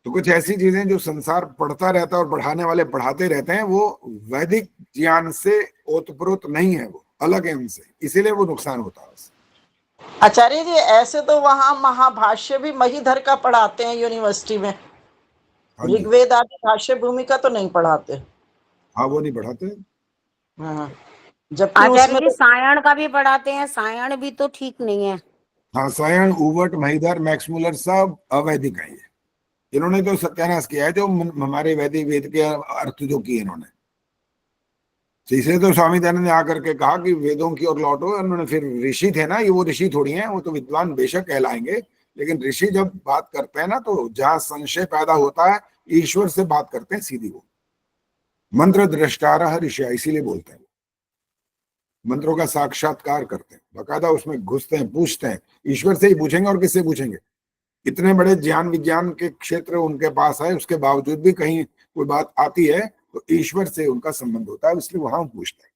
तो कुछ ऐसी चीजें जो संसार पढ़ता रहता है और पढ़ाने वाले पढ़ाते रहते हैं, वो वैदिक ज्ञान से ओतप्रोत नहीं है, वो अलग है उनसे, इसीलिए वो नुकसान होता है। आचार्य जी ऐसे तो वहां महाभाष्य भी महीधर का पढ़ाते हैं यूनिवर्सिटी में, ऋग्वेद आदि भाष्य भूमिका तो नहीं पढ़ाते। हाँ, वो नहीं पढ़ाते। हाँ, जबकि आचार्य उसमें जी तो सायण का भी पढ़ाते हैं, सायण भी तो ठीक नहीं है। हाँ, सायण, उवट, महीधर, मैक्स मुलर सब अवैधिक है। ये इन्होंने तो सत्यानाश किया है जो हमारे वैदिक वेद के अर्थ जो किए इन्होंने। इसलिए तो स्वामी दयानंद ने आकर के कहा कि वेदों की ओर लौटो। उन्होंने फिर ऋषि थे ना, ये वो ऋषि थोड़ी हैं, वो तो विद्वान बेशक कहलाएंगे, लेकिन ऋषि जब बात करते हैं ना तो जहां संशय पैदा होता है ईश्वर से बात करते हैं सीधी। वो मंत्र दृष्टारः ऋषि इसीलिए बोलते हैं, मंत्रों का साक्षात्कार करते हैं, बकायदा उसमें घुसते हैं, पूछते हैं। ईश्वर से ही पूछेंगे और किससे पूछेंगे? इतने बड़े ज्ञान विज्ञान के क्षेत्र उनके पास है, उसके बावजूद भी कहीं कोई बात आती है तो ईश्वर से उनका संबंध होता है, इसलिए वहां पूछते हैं।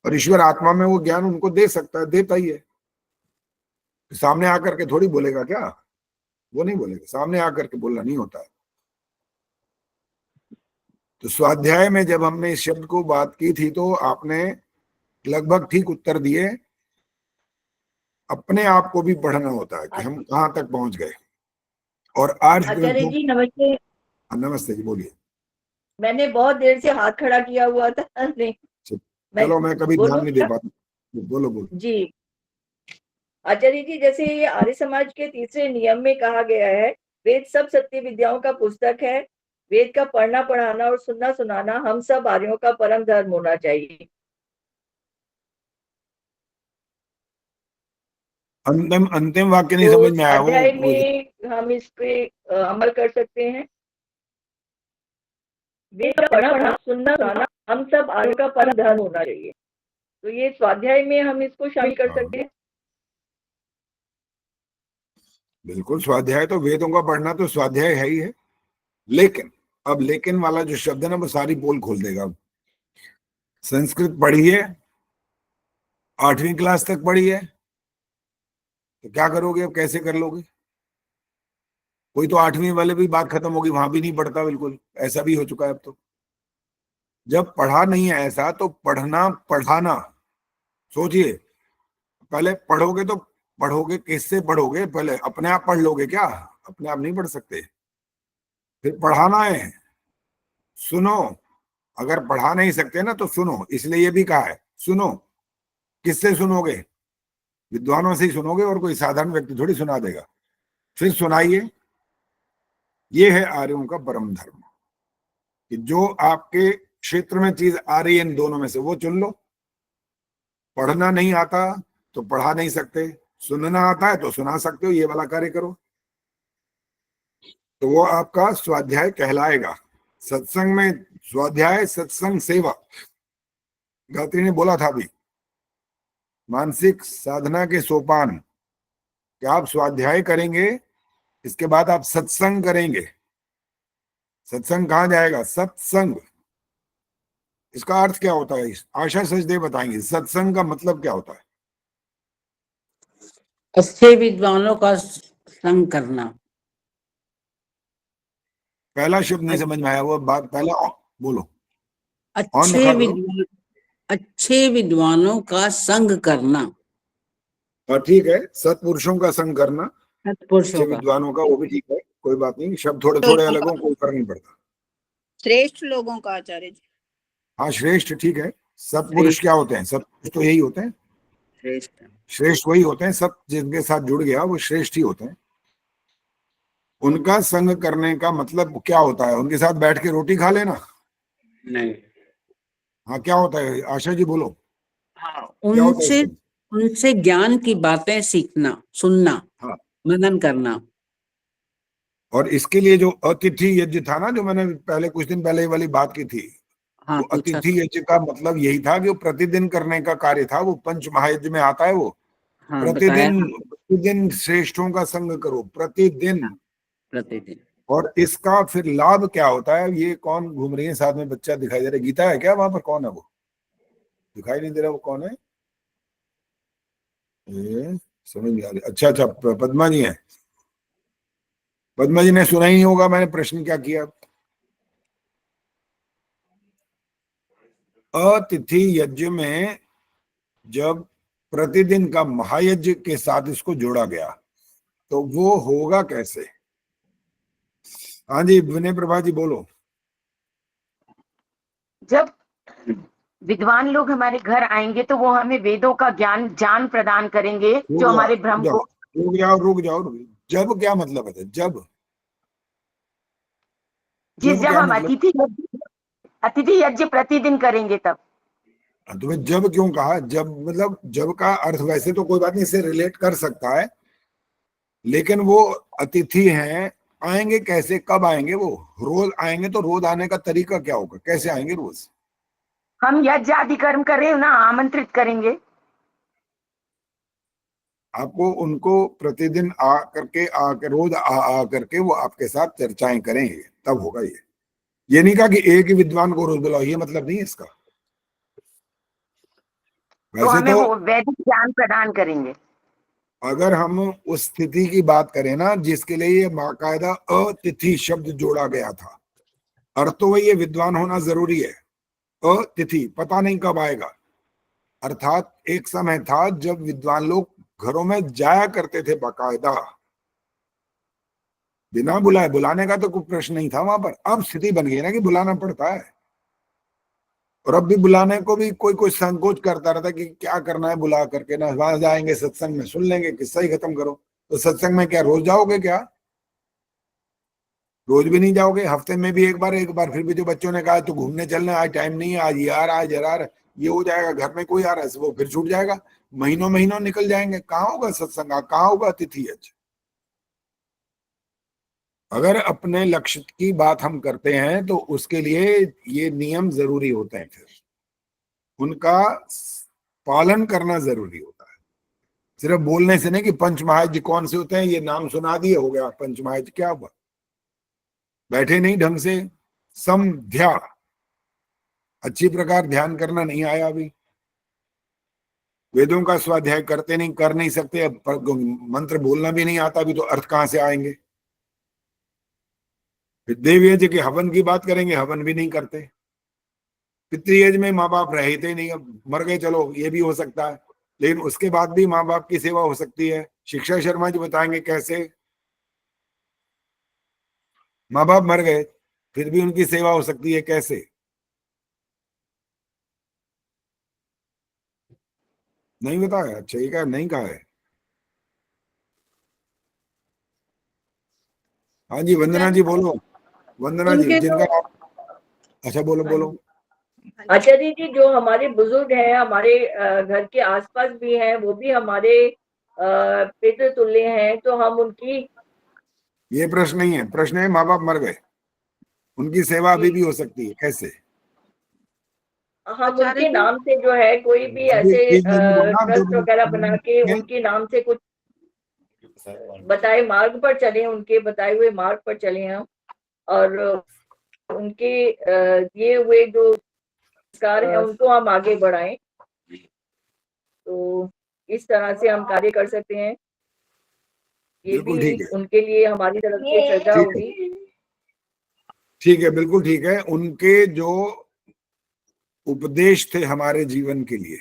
और ईश्वर आत्मा में वो ज्ञान उनको दे सकता है, देता ही है। सामने आकर के थोड़ी बोलेगा क्या? वो नहीं बोलेगा, सामने आकर के बोलना नहीं होता है। तो स्वाध्याय में जब हमने इस शब्द को बात की थी तो आपने लगभग ठीक उत्तर दिए। अपने आप को भी पढ़ना होता है कि हम कहाँ तक पहुंच गए। और आज आचार्य जी नमस्ते। नमस्ते जी, बोलिए। मैंने बहुत देर से हाथ खड़ा किया हुआ था। नहीं, चलो, मैं कभी ध्यान नहीं दे पाता। बोलो बोलो जी। आचार्य जी, जैसे ये आर्य समाज के तीसरे नियम में कहा गया है, वेद सब सत्य विद्याओं का पुस्तक है। वेद का पढ़ना, पढ़ाना और सुनना, सुनाना हम सब आर्यों का परम धर्म होना चाहिए। अंतिम वाक्य नहीं तो समझ में आया। अध्याय वो में हम इस पे अमल कर सकते हैं। वेद का पढ़ना, सुनना, सुनाना हम सब आर्यों का परम धर्म होना चाहिए। तो ये स्वाध्याय में हम इसको शामिल कर सकते हैं। बिल्कुल, स्वाध्याय तो वेदों का पढ़ना तो स्वाध्याय है ही है। लेकिन अब लेकिन वाला जो शब्द है ना, वो सारी पोल खोल देगा। अब संस्कृत पढ़िए, 8वीं क्लास तक पढ़िए, तो क्या करोगे? अब कैसे कर लोगे? कोई तो 8वीं वाले भी बात खत्म होगी, वहां भी नहीं पढ़ता बिल्कुल, ऐसा भी हो चुका है अब तो। जब पढ़ा नहीं है ऐसा तो पढ़ना पढ़ाना सोचिए। पहले पढ़ोगे तो पढ़ोगे किससे पढ़ोगे? पहले अपने आप पढ़ लोगे क्या? अपने आप नहीं पढ़ सकते। फिर पढ़ाना है, सुनो। अगर पढ़ा नहीं सकते ना तो सुनो, इसलिए ये भी कहा है सुनो। किससे सुनोगे? विद्वानों से ही सुनोगे, और कोई साधारण व्यक्ति थोड़ी सुना देगा। फिर सुनाइए। ये है आर्यों का परम धर्म कि जो आपके क्षेत्र में चीज आ रही है इन दोनों में से वो चुन लो। पढ़ना नहीं आता तो पढ़ा नहीं सकते, सुनना आता है तो सुना सकते हो, ये वाला कार्य करो तो वो आपका स्वाध्याय कहलाएगा। सत्संग में स्वाध्याय, सत्संग सेवा, गायत्री ने बोला था अभी, मानसिक साधना के सोपान कि आप स्वाध्याय करेंगे, इसके बाद आप सत्संग करेंगे। सत्संग कहाँ जाएगा? सत्संग। इसका अर्थ क्या होता है? आशा सचदेव बताएंगे सत्संग का मतलब क्या होता है। अच्छे विद्वानों का संग करना। पहला शब्द नहीं समझ में आया, वो बात पहला बोलो। अच्छे विद्वानों का संग करना। हाँ ठीक है, सत्पुरुषों का संग करना, सत्पुरुषों अच्छे का, विद्वानों का, वो भी ठीक है, कोई बात नहीं। शब्द थोड़े थोड़े अलग हो, कोई फर्क नहीं पड़ता। श्रेष्ठ लोगों का आचार्य जी। हाँ, श्रेष्ठ ठीक है। सत्पुरुष क्या होते हैं? सत्पुरुष तो यही होते हैं, श्रेष्ठ वही होते हैं। सत जिनके साथ जुड़ गया वो श्रेष्ठ ही होते हैं। उनका संग करने का मतलब क्या होता है? उनके साथ बैठ के रोटी खा लेना? नहीं। हाँ, क्या होता है? आशा जी बोलो। उनसे उनसे ज्ञान की बातें सीखना, सुनना, हाँ, मनन करना। और इसके लिए जो अतिथि यज्ञ था ना, जो मैंने पहले कुछ दिन पहले वाली बात की थी, हाँ, वो अतिथि यज्ञ का मतलब यही था कि वो प्रतिदिन करने का कार्य था। वो पंच महायज्ञ में आता है वो। हाँ, प्रतिदिन श्रेष्ठों का संग करो, प्रतिदिन। और इसका फिर लाभ क्या होता है? ये कौन घूम रही है साथ में? बच्चा दिखाई दे रहा है, गीता है क्या वहां पर? कौन है वो? दिखाई नहीं दे रहा, वो कौन है? समझ नहीं आ रही। अच्छा, पद्मा जी है। पद्मा जी ने सुना ही नहीं होगा मैंने प्रश्न क्या किया। अतिथि यज्ञ में जब प्रतिदिन का महायज्ञ के साथ इसको जोड़ा गया तो वो होगा कैसे? हाँ जी विनय प्रभा जी बोलो। जब विद्वान लोग हमारे घर आएंगे तो वो हमें वेदों का ज्ञान प्रदान करेंगे जो हमारे भ्रम को। रुक जाओ। जब क्या मतलब है? जब जब हम अतिथि यज्ञ प्रतिदिन करेंगे तब। तुम्हें जब क्यों कहा? जब मतलब जब का अर्थ वैसे तो कोई बात नहीं, इससे रिलेट कर सकता है, लेकिन वो अतिथि हैं, आएंगे कैसे, कब आएंगे? वो रोज आएंगे तो रोज आने का तरीका क्या होगा, कैसे आएंगे रोज? हम यज्ञ आदि कर्म करें ना, आमंत्रित करेंगे आपको, उनको प्रतिदिन आकर रोज आ करके वो आपके साथ चर्चाएं करेंगे, तब होगा। ये नहीं कहा कि एक ही विद्वान को रोज बुलाओ, ये मतलब नहीं है इसका। तो हमें वो वैदिक ज्ञान प्रदान करेंगे। अगर हम उस स्थिति की बात करें ना जिसके लिए ये बाकायदा अतिथि शब्द जोड़ा गया था, अर्थ तो ये विद्वान होना जरूरी है। अतिथि पता नहीं कब आएगा, अर्थात एक समय था जब विद्वान लोग घरों में जाया करते थे बाकायदा, बिना बुलाए। बुलाने का तो कोई प्रश्न नहीं था वहां पर। अब स्थिति बन गई ना कि बुलाना पड़ता है, और अब भी बुलाने को भी कोई संकोच करता रहता कि क्या करना है बुला करके ना, वहां जाएंगे सत्संग में सुन लेंगे, किस्सा ही खत्म करो। तो सत्संग में क्या रोज जाओगे? क्या रोज भी नहीं जाओगे, हफ्ते में भी एक बार। फिर भी जो बच्चों ने कहा तो घूमने चलना, आज टाइम नहीं है, आज यार आज यार ये हो जाएगा, घर में कोई आ रहा है, वो फिर छूट जाएगा, महीनों निकल जाएंगे। कहाँ होगा सत्संग, कहाँ होगा अतिथि यज्ञ? अगर अपने लक्ष्य की बात हम करते हैं तो उसके लिए ये नियम जरूरी होते हैं, फिर उनका पालन करना जरूरी होता है। सिर्फ बोलने से नहीं कि पंचमहायज्ञ कौन से होते हैं, ये नाम सुना दिए हो गया पंचमहायज्ञ, क्या हुआ? बैठे नहीं ढंग से, समध्या अच्छी प्रकार ध्यान करना नहीं आया अभी, वेदों का स्वाध्याय करते नहीं, कर नहीं सकते, मंत्र बोलना भी नहीं आता अभी, तो अर्थ कहां से आएंगे? फिर देवयज्ञ के हवन की बात करेंगे, हवन भी नहीं करते। पितृयज्ञ में माँ बाप रहते नहीं, अब मर गए, चलो ये भी हो सकता है, लेकिन उसके बाद भी माँ बाप की सेवा हो सकती है। शिक्षा शर्मा जी बताएंगे कैसे। माँ बाप मर गए फिर भी उनकी सेवा हो सकती है, कैसे? नहीं बताया? अच्छा ये क्या नहीं कहा है? हाँ जी वंदना जी बोलो। वंदना जी जिनका अच्छा बोलो। आचार्य जी, जो हमारे बुजुर्ग हैं, हमारे घर के आसपास भी हैं, वो भी हमारे पितृ तुल्य हैं, तो हम उनकी, ये प्रश्न नहीं है, प्रश्न है माँ बाप मर गए, उनकी सेवा अभी भी हो सकती है, कैसे? हम उनके नाम से जो है कोई भी ऐसे ट्रस्ट वगैरह बना के उनके नाम से कुछ बताए मार्ग पर चले, उनके बताए हुए मार्ग पर चले हम, और उनके दिए हुए जो संस्कार है उनको हम आगे बढ़ाएं। तो इस तरह से हम कार्य कर सकते हैं। ये भी उनके लिए हमारी तरफ से श्रद्धा होगी। ठीक है, बिल्कुल ठीक है। उनके जो उपदेश थे हमारे जीवन के लिए,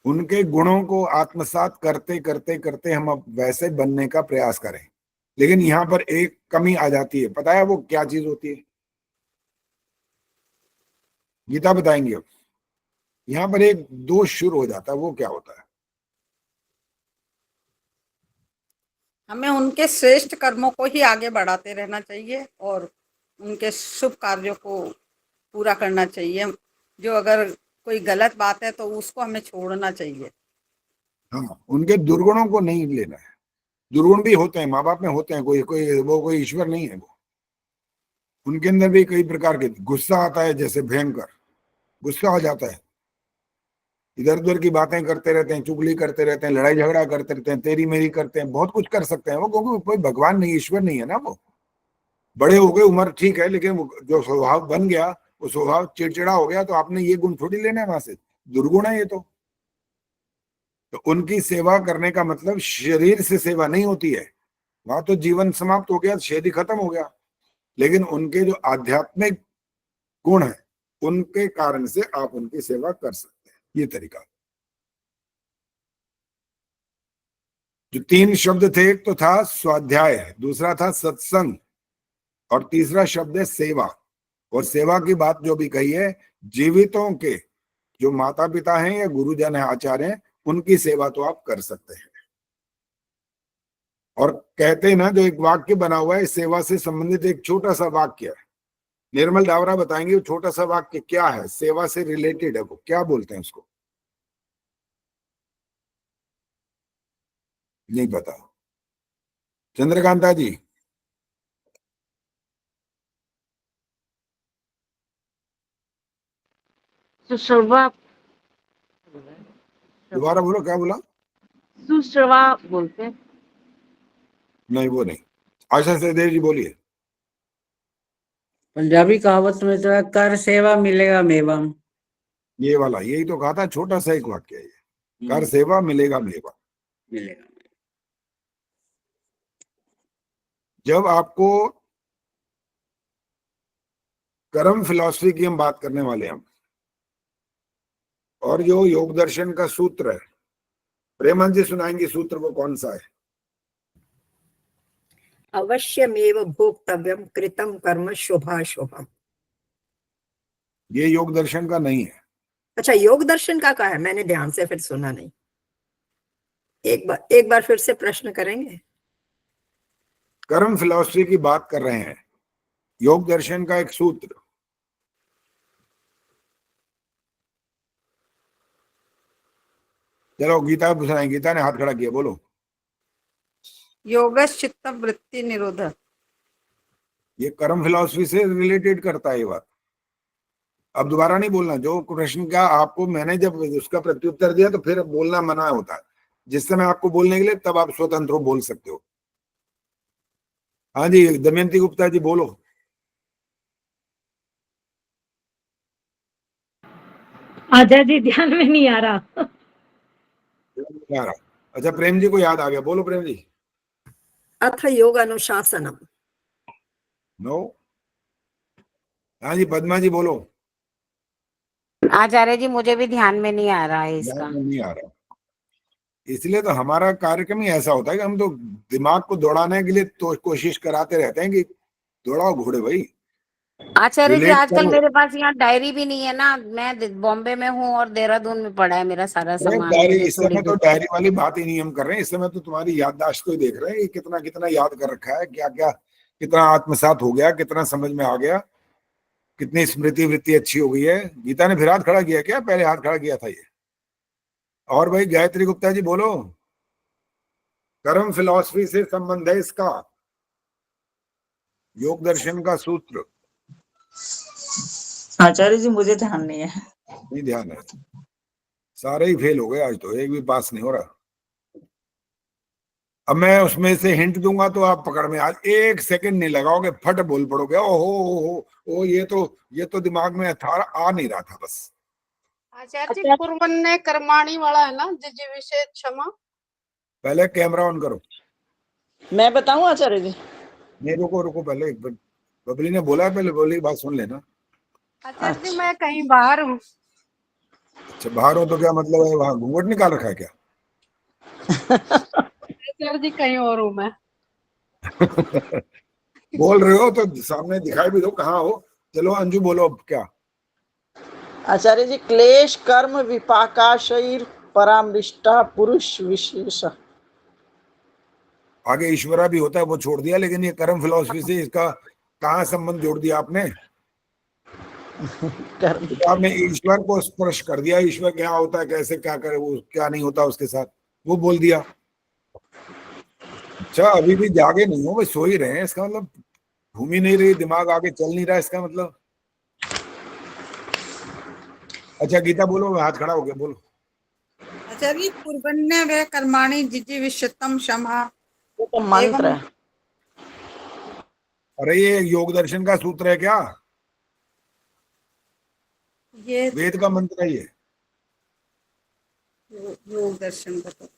उनके गुणों को आत्मसात करते करते करते हम अब वैसे बनने का प्रयास करें। लेकिन यहाँ पर एक कमी आ जाती है, पता है वो क्या चीज होती है? गीता बताएंगे। अब यहाँ पर एक दोष शुरू हो जाता है, वो क्या होता है? हमें उनके श्रेष्ठ कर्मों को ही आगे बढ़ाते रहना चाहिए और उनके शुभ कार्यों को पूरा करना चाहिए। जो अगर कोई गलत बात है तो उसको हमें छोड़ना चाहिए। हाँ, उनके दुर्गुणों को नहीं लेना है। दुर्गुण भी होते हैं, माँ बाप में होते हैं, कोई ईश्वर नहीं है वो। उनके अंदर भी कई प्रकार के, गुस्सा आता है जैसे भयंकर, गुस्सा आ जाता है, इधर उधर की बातें करते रहते हैं, चुगली करते रहते हैं, लड़ाई झगड़ा करते रहते हैं, तेरी मेरी करते हैं, बहुत कुछ कर सकते हैं वो, क्योंकि कोई भगवान नहीं, ईश्वर नहीं है ना वो। बड़े हो गए, उम्र ठीक है, लेकिन जो स्वभाव बन गया वो स्वभाव चिड़चिड़ा हो गया, तो आपने ये गुण थोड़ी लेना है वहां से, दुर्गुण है ये तो उनकी सेवा करने का मतलब शरीर से सेवा नहीं होती है, वहां तो जीवन समाप्त हो गया, छेद ही खत्म हो गया। लेकिन उनके जो आध्यात्मिक गुण है उनके कारण से आप उनकी सेवा कर सकते हैं। ये तरीका। जो 3 शब्द थे, एक तो था स्वाध्याय, दूसरा था सत्संग, और तीसरा शब्द है सेवा। और सेवा की बात जो भी कही है, जीवितों के जो माता पिता हैं या गुरुजन है, आचार्य हैं, उनकी सेवा तो आप कर सकते हैं। और कहते हैं ना, जो एक वाक्य बना हुआ है सेवा से संबंधित, एक छोटा सा वाक्य है, निर्मल डावरा बताएंगे वो छोटा सा वाक्य क्या है, सेवा से रिलेटेड है, वो क्या बोलते हैं उसको, नहीं पता। चंद्रकांता जी, सुश्रवा, दोबारा बोलो, क्या बोला? सुश्रवा बोलते हैं। नहीं वो नहीं। आशा सहदेव जी बोलिए। पंजाबी कहावत में तो है, कर सेवा मिलेगा मेवा। ये वाला, यही तो कहा था, छोटा सा एक वाक्य है ये, कर सेवा मिलेगा मेवा। मिलेगा। जब आपको कर्म फिलॉसफी की हम बात करने वाले हैं, और जो योग दर्शन का सूत्र है, प्रेमन जी सुनाएंगे सूत्र, वो कौन सा है? अवश्यमेव भोक्तव्यम कृतम कर्म शुभाशुभम। ये योग दर्शन का नहीं है। अच्छा, योग दर्शन का है, मैंने ध्यान से फिर सुना नहीं। एक बार फिर से प्रश्न करेंगे। कर्म फिलॉसफी की बात कर रहे हैं, योग दर्शन का एक सूत्र। चलो गीता सुनाएंगे, गीता ने हाथ खड़ा किया, बोलो। योगश्चित्त वृत्ति निरोध। ये कर्म फिलॉसफी से रिलेटेड करता है ये बात। अब दोबारा नहीं बोलना, जो प्रश्न का आपको मैंने जब उसका प्रत्युत्तर दिया तो फिर बोलना मना होता है। जिस समय आपको बोलने के लिए, तब आप स्वतंत्र हो, बोल सकते हो। हाँ जी, दमयंती गुप्ता जी बोलो। आचार्य जी ध्यान में नहीं आ रहा। अच्छा, प्रेम जी को याद आ गया, बोलो प्रेम जी। अथ योग अनुशासनम। नो। हाँ जी, पद्मा जी बोलो। आचार्य जी मुझे भी ध्यान में नहीं आ रहा है इसका। ध्यान में नहीं आ रहा, इसलिए तो हमारा कार्यक्रम ही ऐसा होता है कि हम तो दिमाग को दौड़ाने के लिए तो कोशिश कराते रहते हैं कि दौड़ाओ घोड़े भाई। आचार्य जी रिलेट आजकल करो। मेरे पास यहाँ डायरी भी नहीं है ना, मैं बॉम्बे में हूँ और देहरादून में पड़ा है मेरा सारा सामान। डायरी, मुझे इस थोड़ी समय तो डायरी वाली बात ही नहीं हम कर रहे हैं। इस समय तो तुम्हारी याददाश्त को ही देख रहे हैं कि कितना कितना याद कर रखा है, क्या क्या कितना आत्मसात हो गया, कितना समझ में आ गया, कितनी स्मृति वृत्ति अच्छी हो गई है। गीता ने फिर हाथ खड़ा किया क्या? पहले हाथ खड़ा किया था ये। और भाई गायत्री गुप्ता जी बोलो, कर्म फिलॉसफी से संबंध है इसका, योग दर्शन का सूत्र। आचार्य जी मुझे ध्यान नहीं है। नहीं ध्यान है, सारे ही फेल हो गए आज तो, एक भी पास नहीं हो रहा। अब मैं उसमें से हिंट दूंगा तो आप पकड़ में, आज 1 सेकंड नहीं लगाओगे, फट बोल पड़ोगे, ओ ये तो दिमाग में था, आ नहीं रहा था बस। आचार्य जी कुर्वन्ने कर्माणी वाला है ना, जिज विषय क्षमा। पहले कैमरा ऑन करो। मैं बताऊं आचार्य जी? नहीं रुको पहले, बबली ने बोला है, पहले बबली बात सुन लेना। आचार्य जी मैं कहीं बाहर हूँ। अच्छा बाहर हो तो क्या मतलब है, वहां घूंघट निकाल रखा है क्या? आचार्य जी कहीं और हूँ मैं। बोल रहे हो तो सामने दिखाई भी दो कहाँ हो। चलो अंजू बोलो अब क्या। आचार्य जी क्लेश कर्म विपाकाशैर परामृष्टा पुरुष विशेष। आगे ईश्वरा भी होता है, वो छोड़ दिया, लेकिन ये कर्म फिलॉसफी से इसका कहाँ संबंध जोड़ दिया आपने? तो आपने ईश्वर को स्पर्श कर दिया, ईश्वर क्या होता है, कैसे क्या करे वो, क्या नहीं होता उसके साथ, वो बोल दिया। अच्छा अभी भी जागे नहीं हो, वे सो ही रहे हैं, इसका मतलब घूम ही नहीं रही, दिमाग आगे चल नहीं रहा, इसका मतलब। अच्छा गीता बोलो, हाथ खड़ा हो गया, बोलो। आचार्य कुर्वन्ने वे कर्माणि जिजि विश्यतम क्षमा। वो तो मंत्र है। अरे ये योग दर्शन का सूत्र है क्या? ये वेद का मंत्र है ये। योग दर्शन का तो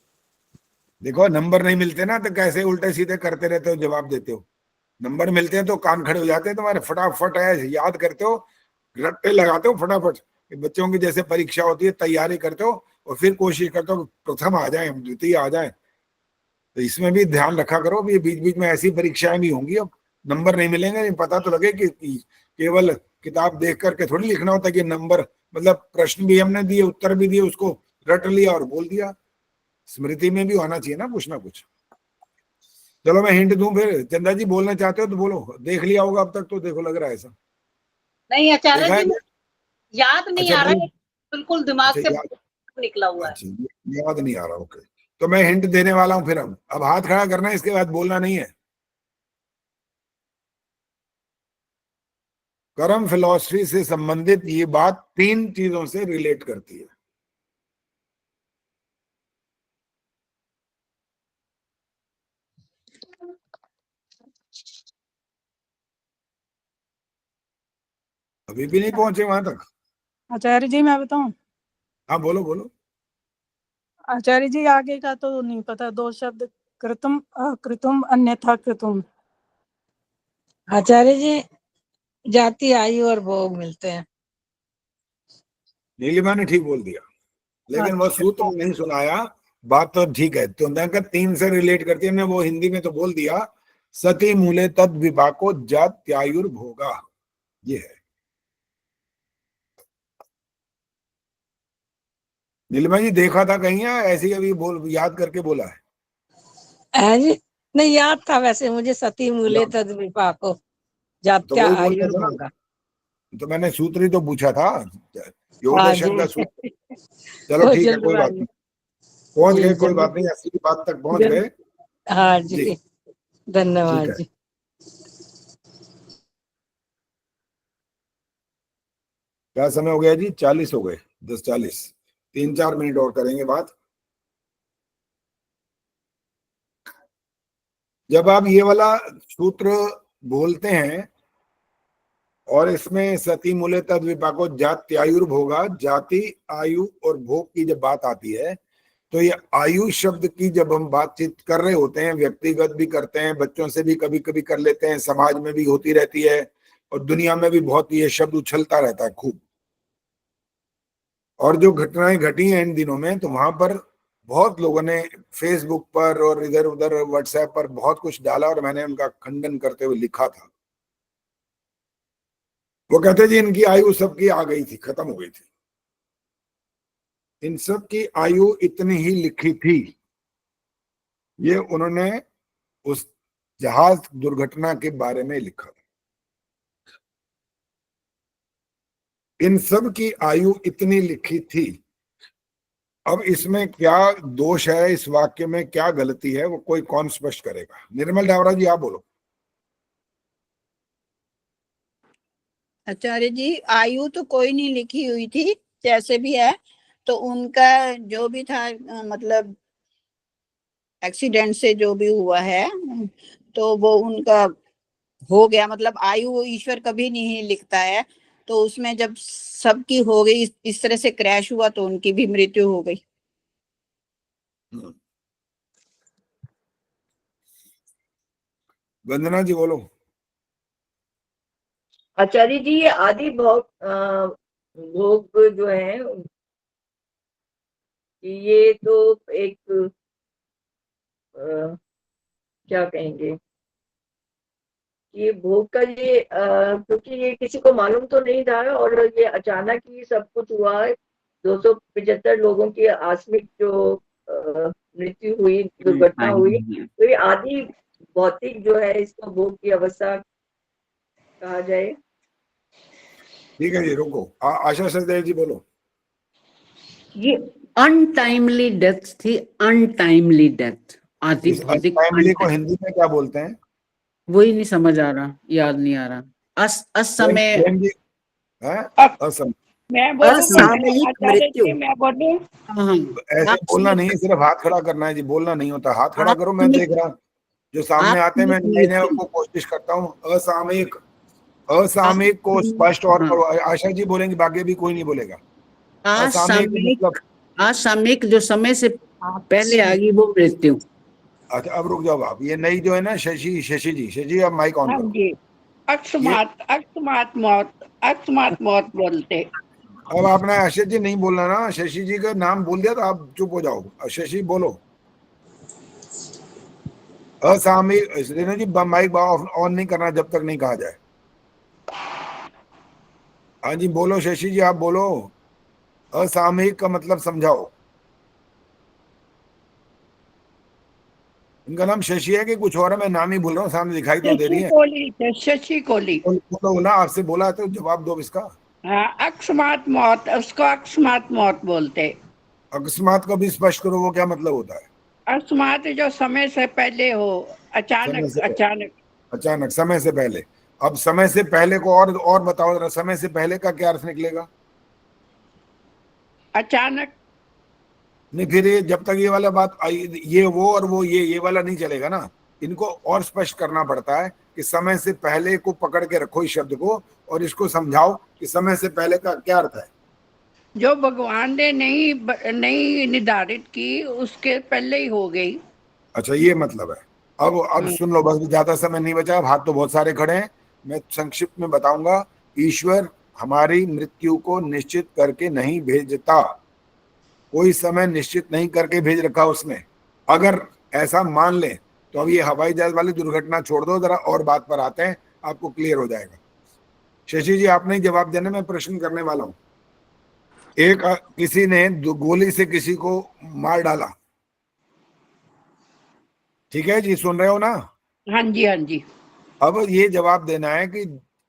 देखो नंबर नहीं मिलते ना तो कैसे उल्टे सीधे करते रहते हो, जवाब देते हो। नंबर मिलते हैं तो कान खड़े हो जाते हैं तुम्हारे, फटाफट है याद करते हो, रट्टे लगाते हो फटाफट। बच्चों की जैसे परीक्षा होती है तैयारी करते हो और फिर कोशिश करते हो प्रथम आ जाए, द्वितीय आ जाए। तो इसमें भी ध्यान रखा करो, भी बीच बीच में ऐसी परीक्षाएं भी होंगी, अब नंबर नहीं मिलेंगे, पता तो लगे कि केवल किताब देख करके थोड़ी लिखना होता कि नंबर, मतलब प्रश्न भी हमने दिए, उत्तर भी दिए, उसको रट लिया और बोल दिया। स्मृति में भी होना चाहिए ना कुछ ना कुछ। चलो मैं हिंट दूं फिर, चंदा जी बोलना चाहते हो तो बोलो, देख लिया होगा अब तक तो, देखो लग रहा है ऐसा। नहीं आचार्य देखा है? जी, याद नहीं अच्छा, आ रहा है, बोलो। बिल्कुल दिमाग अच्छा, से निकला हुआ है। अच्छा, याद नहीं आ रहा, ओके। तो मैं हिंट देने वाला हूं फिर। अब हाथ खड़ा करना है, इसके बाद बोलना नहीं है। कर्म फिलॉसफी से संबंधित ये बात 3 चीजों से रिलेट करती है। अभी भी नहीं पहुंचे वहां तक? आचार्य जी मैं बताऊं? हाँ बोलो बोलो। आचार्य जी आगे का तो नहीं पता, 2 शब्द कृतम अकृतम अन्यथा कृतम। आचार्य जी जाति आयु और भोग मिलते हैं। नीलिमा ने ठीक बोल दिया, लेकिन वो सूत्र नहीं सुनाया। बात तो ठीक है, तो 3 से रिलेट करती है, हमने वो हिंदी में तो बोल दिया, सती मूले तद विपाको जात्यायुर्भोगा, ये है। नीलिमा जी देखा था कहीं या ऐसे ही अभी बोल याद करके बोला है? जी नहीं याद था वैसे मुझे, सती मूले तद विपाको तो जात्या वही बोलना था आयुर्भोगा। ना, तो मैंने सूत्र ही तो पूछा था, हाँ योगदर्शन जी का सूत्र। चलो वो ठीक है, कोई बात जल्दबाजी नहीं, पहुंच जी गए, कोई जल्दी। बात नहीं, असली बात तक पहुंच गए। हाँ जी, जी धन्यवाद ठीक है। जी। क्या समय हो गया जी? 40 हो गए, 10:40। 3-4 मिनट और करेंगे बात। जब आप ये वाला सूत्र बोलते हैं और इसमें सती मूले तद विपाको जात्यायुर्भोगा, जाति आयु और भोग की जब बात आती है, तो ये आयु शब्द की जब हम बातचीत कर रहे होते हैं, व्यक्तिगत भी करते हैं, बच्चों से भी कभी कभी कर लेते हैं, समाज में भी होती रहती है, और दुनिया में भी बहुत ये शब्द उछलता रहता है खूब। और जो घटनाएं घटी हैं इन दिनों में, तो वहां पर बहुत लोगों ने फेसबुक पर और इधर उधर व्हाट्सएप पर बहुत कुछ डाला, और मैंने उनका खंडन करते हुए लिखा था। वो कहते जी इनकी आयु सबकी आ गई थी, खत्म हो गई थी। इन सब की आयु इतनी ही लिखी थी, ये उन्होंने उस जहाज दुर्घटना के बारे में लिखा था। इन सब की आयु इतनी लिखी थी। अब इसमें क्या दोष है, इस वाक्य में क्या गलती है, वो कोई कौन स्पष्ट करेगा? निर्मल डावरा जी आप बोलो। आचार्य जी आयु तो कोई नहीं लिखी हुई थी, जैसे भी है, तो उनका जो भी था मतलब एक्सीडेंट से जो भी हुआ है, तो वो उनका हो गया, मतलब आयु वो ईश्वर कभी नहीं लिखता है, तो उसमें जब सबकी हो गई, इस तरह से क्रैश हुआ, तो उनकी भी मृत्यु हो गई। वंदना जी बोलो। आचार्य जी ये आदि भोग जो है, ये तो एक क्या कहेंगे, ये भोग का ये क्योंकि ये किसी को मालूम तो नहीं था, और ये अचानक ही सब कुछ हुआ है। 275 लोगों की आकस्मिक जो मृत्यु हुई, दुर्घटना हुई, तो ये आदि भौतिक जो है, इसको भोग की अवस्था कहा जाए। ठीक है जी, रुको। आशा सचदेव जी बोलो। ये अनटाइमली डेथ थी, अनटाइमली डेथ। आदि भौतिक अनटाइमली को हिंदी में क्या बोलते हैं? वही नहीं समझ आ रहा, याद नहीं आ रहा। असमय, मैं बोलूं? असामयिक मृत्यु। मैं बोलूं? ऐसे बोलना नहीं है, सिर्फ हाथ खड़ा करना है जी, बोलना नहीं होता। हाथ खड़ा करो, मैं देख रहा जो सामने आते हैं, मैं नए नए को कोशिश करता हूँ। असामयिक, असामयिक को स्पष्ट और करो। आशा जी बोलेंगे, बाकी भी कोई नहीं बोलेगा। असामयिक, असामयिक जो समय से पहले आ गई वो मृत्यु। अच्छा अब रुक जाओ आप, ये नई जो है ना शशि जी आप माइक ऑन हाँ करो। जी, अकस्मात मौत बोलते। अब आपने अशर जी नहीं बोलना ना, शशि जी का नाम बोल दिया तो आप चुप हो जाओ। शशि बोलो। असामयिक, रेणु जी माइक ऑन नहीं करना जब तक नहीं कहा जाए। हाँ जी बोलो शशि जी, आप बोलो। असामयिक का मतलब समझाओ। इनका नाम शशि है कि कुछ और है? मैं नाम ही बोल रहा हूँ, सामने दिखाई तो दे रही है। शशि कोहली। बोलो ना, आपसे बोला है तो जवाब दो इसका। हाँ, अकस्मात मौत, उसको अकस्मात मौत बोलते। अकस्मात को भी स्पष्ट करो, वो क्या मतलब होता है? अकस्मात जो समय से पहले हो, समय से अचानक। अचानक, समय से पहले। अब समय से पहले को और बताओ जरा, समय से पहले का क्या अर्थ निकलेगा? अचानक। नहीं, फिर ये जब तक ये वाला बात ये वो और वो ये वाला नहीं चलेगा ना। इनको और स्पष्ट करना पड़ता है कि समय से पहले को पकड़ के रखो इस शब्द को, और इसको समझाओ कि समय से पहले का क्या अर्थ है। जो भगवान ने नहीं निर्धारित की, उसके पहले ही हो गई। अच्छा ये मतलब है। अब सुन लो, बस ज्यादा समय नहीं बचा, हाथ तो बहुत सारे खड़े हैं। मैं संक्षिप्त में बताऊंगा। ईश्वर हमारी मृत्यु को निश्चित करके नहीं भेजता, कोई समय निश्चित नहीं करके भेज रखा उसने। अगर ऐसा मान ले तो अब ये हवाई जहाज वाली दुर्घटना छोड़ दो, जरा और बात पर आते हैं, आपको क्लियर हो जाएगा। शशि जी आपने जवाब देना, मैं प्रश्न करने वाला हूं। एक किसी ने गोली से किसी को मार डाला, ठीक है जी, सुन रहे हो ना? हाँ जी, हाँ जी। अब ये जवाब देना है कि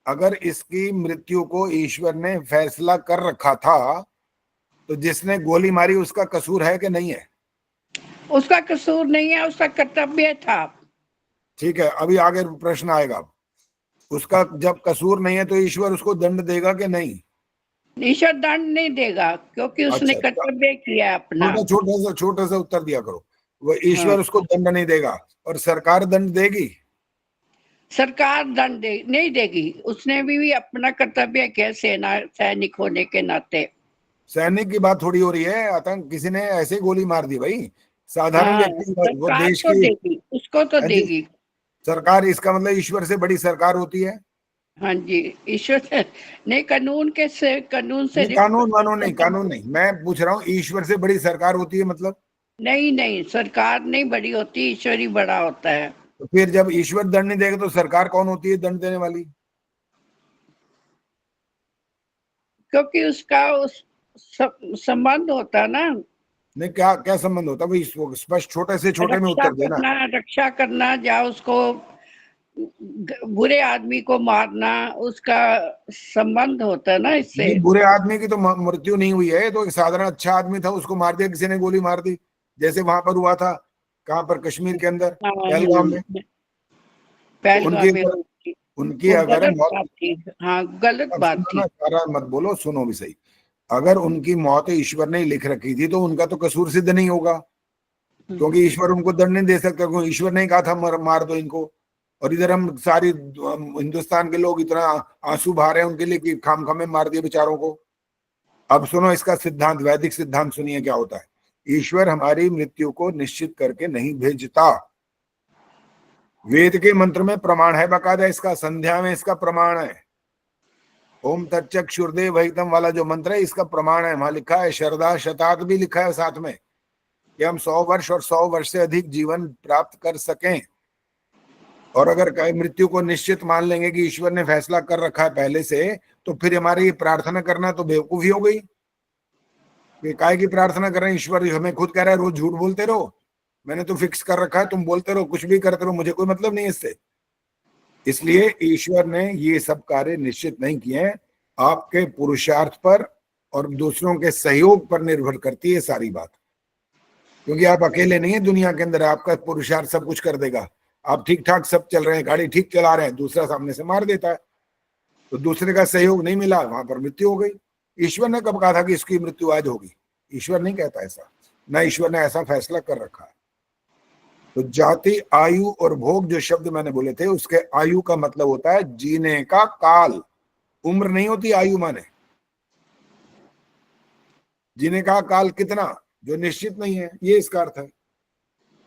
अगर इसकी मृत्यु को ईश्वर ने फैसला कर रखा था, तो जिसने गोली मारी उसका कसूर है कि नहीं है? उसका कसूर नहीं है, उसका कर्तव्य था। ठीक है, अभी आगे प्रश्न आएगा। उसका जब कसूर नहीं है तो ईश्वर उसको दंड देगा कि नहीं? ईश्वर दंड नहीं देगा, क्योंकि उसने अच्छा, कर्तव्य किया अपना। छोटा सा उत्तर दिया करो। वो ईश्वर हाँ। उसको दंड नहीं देगा, और सरकार दंड देगी? सरकार दंड नहीं देगी, उसने भी अपना कर्तव्य किया सेना सैनिक होने के नाते। सैनिक की बात थोड़ी हो रही है, आतंक किसी ने ऐसे गोली मार दी भाई, साधारण हाँ, व्यक्ति, वो सरकार देश तो की देगी, उसको तो हाँ जी, देगी। सरकार, इसका मतलब ईश्वर से बड़ी सरकार होती है? हाँ जी, ईश्वर से नहीं, कानून से नहीं, कानून नहीं, मैं पूछ रहा हूँ ईश्वर से बड़ी सरकार होती है मतलब? नहीं, सरकार नहीं बड़ी होती, ईश्वर ही बड़ा होता है। तो फिर जब ईश्वर दंड नहीं देगा तो सरकार कौन होती है दंड देने वाली? क्योंकि उसका उस संबंध होता है ना। नहीं, क्या क्या संबंध होता है भाई? स्पष्ट छोटे से छोटे में उत्तर देना। रक्षा करना, या उसको बुरे आदमी को मारना, उसका संबंध होता है ना इससे। बुरे आदमी की तो मृत्यु नहीं हुई है, तो एक साधारण अच्छा आदमी था, उसको मार दिया किसी ने, गोली मार दी, जैसे वहां पर हुआ था। कहां पर? कश्मीर के अंदर, पहलगाम में। उनकी अगर गलत बात थी। हाँ, गलत बात थी। सारा मत बोलो, सुनो भी सही। अगर उनकी मौत ईश्वर ने लिख रखी थी तो उनका तो कसूर सिद्ध नहीं होगा, क्योंकि ईश्वर उनको दंड नहीं दे सकता, क्योंकि ईश्वर ने कहा था मार दो इनको। और इधर हम सारी हिंदुस्तान के लोग इतना आंसू बहा रहे हैं उनके लिए कि खामखा में मार दिए बेचारों को। अब सुनो इसका सिद्धांत, वैदिक सिद्धांत सुनिए क्या होता है। ईश्वर हमारी मृत्यु को निश्चित करके नहीं भेजता। वेद के मंत्र में प्रमाण है बकायदा इसका, संध्या में इसका प्रमाण है। ओम तच्चक्षुर्देव वहितम वाला जो मंत्र है, इसका प्रमाण है। वहां लिखा है, शरदा शतात भी लिखा है साथ में, कि हम 100 वर्ष और 100 वर्ष से अधिक जीवन प्राप्त कर सकें। और अगर मृत्यु को निश्चित मान लेंगे कि ईश्वर ने फैसला कर रखा है पहले से, तो फिर हमारी ये प्रार्थना करना तो बेवकूफी हो गई। काय की प्रार्थना कर रहे हैं? ईश्वर हमें खुद कह रहा है रोज झूठ बोलते रहो, मैंने तो फिक्स कर रखा है, तुम बोलते रहो, कुछ भी करते रहो, मुझे कोई मतलब नहीं इससे। इसलिए ईश्वर ने ये सब कार्य निश्चित नहीं किए हैं, आपके पुरुषार्थ पर और दूसरों के सहयोग पर निर्भर करती है सारी बात। क्योंकि आप अकेले नहीं है दुनिया के अंदर, आपका पुरुषार्थ सब कुछ कर देगा। आप ठीक ठाक सब चल रहे हैं, गाड़ी ठीक चला रहे हैं, दूसरा सामने से मार देता है, तो दूसरे का सहयोग नहीं मिला, वहां पर मृत्यु हो गई। ईश्वर ने कब कहा था कि इसकी मृत्यु आज होगी? ईश्वर नहीं कहता ऐसा, ना ईश्वर ने ऐसा फैसला कर रखा है। तो जाति, आयु और भोग जो शब्द मैंने बोले थे, उसके आयु का मतलब होता है जीने का काल। उम्र नहीं होती आयु माने, जीने का काल कितना, जो निश्चित नहीं है, ये इसका अर्थ है।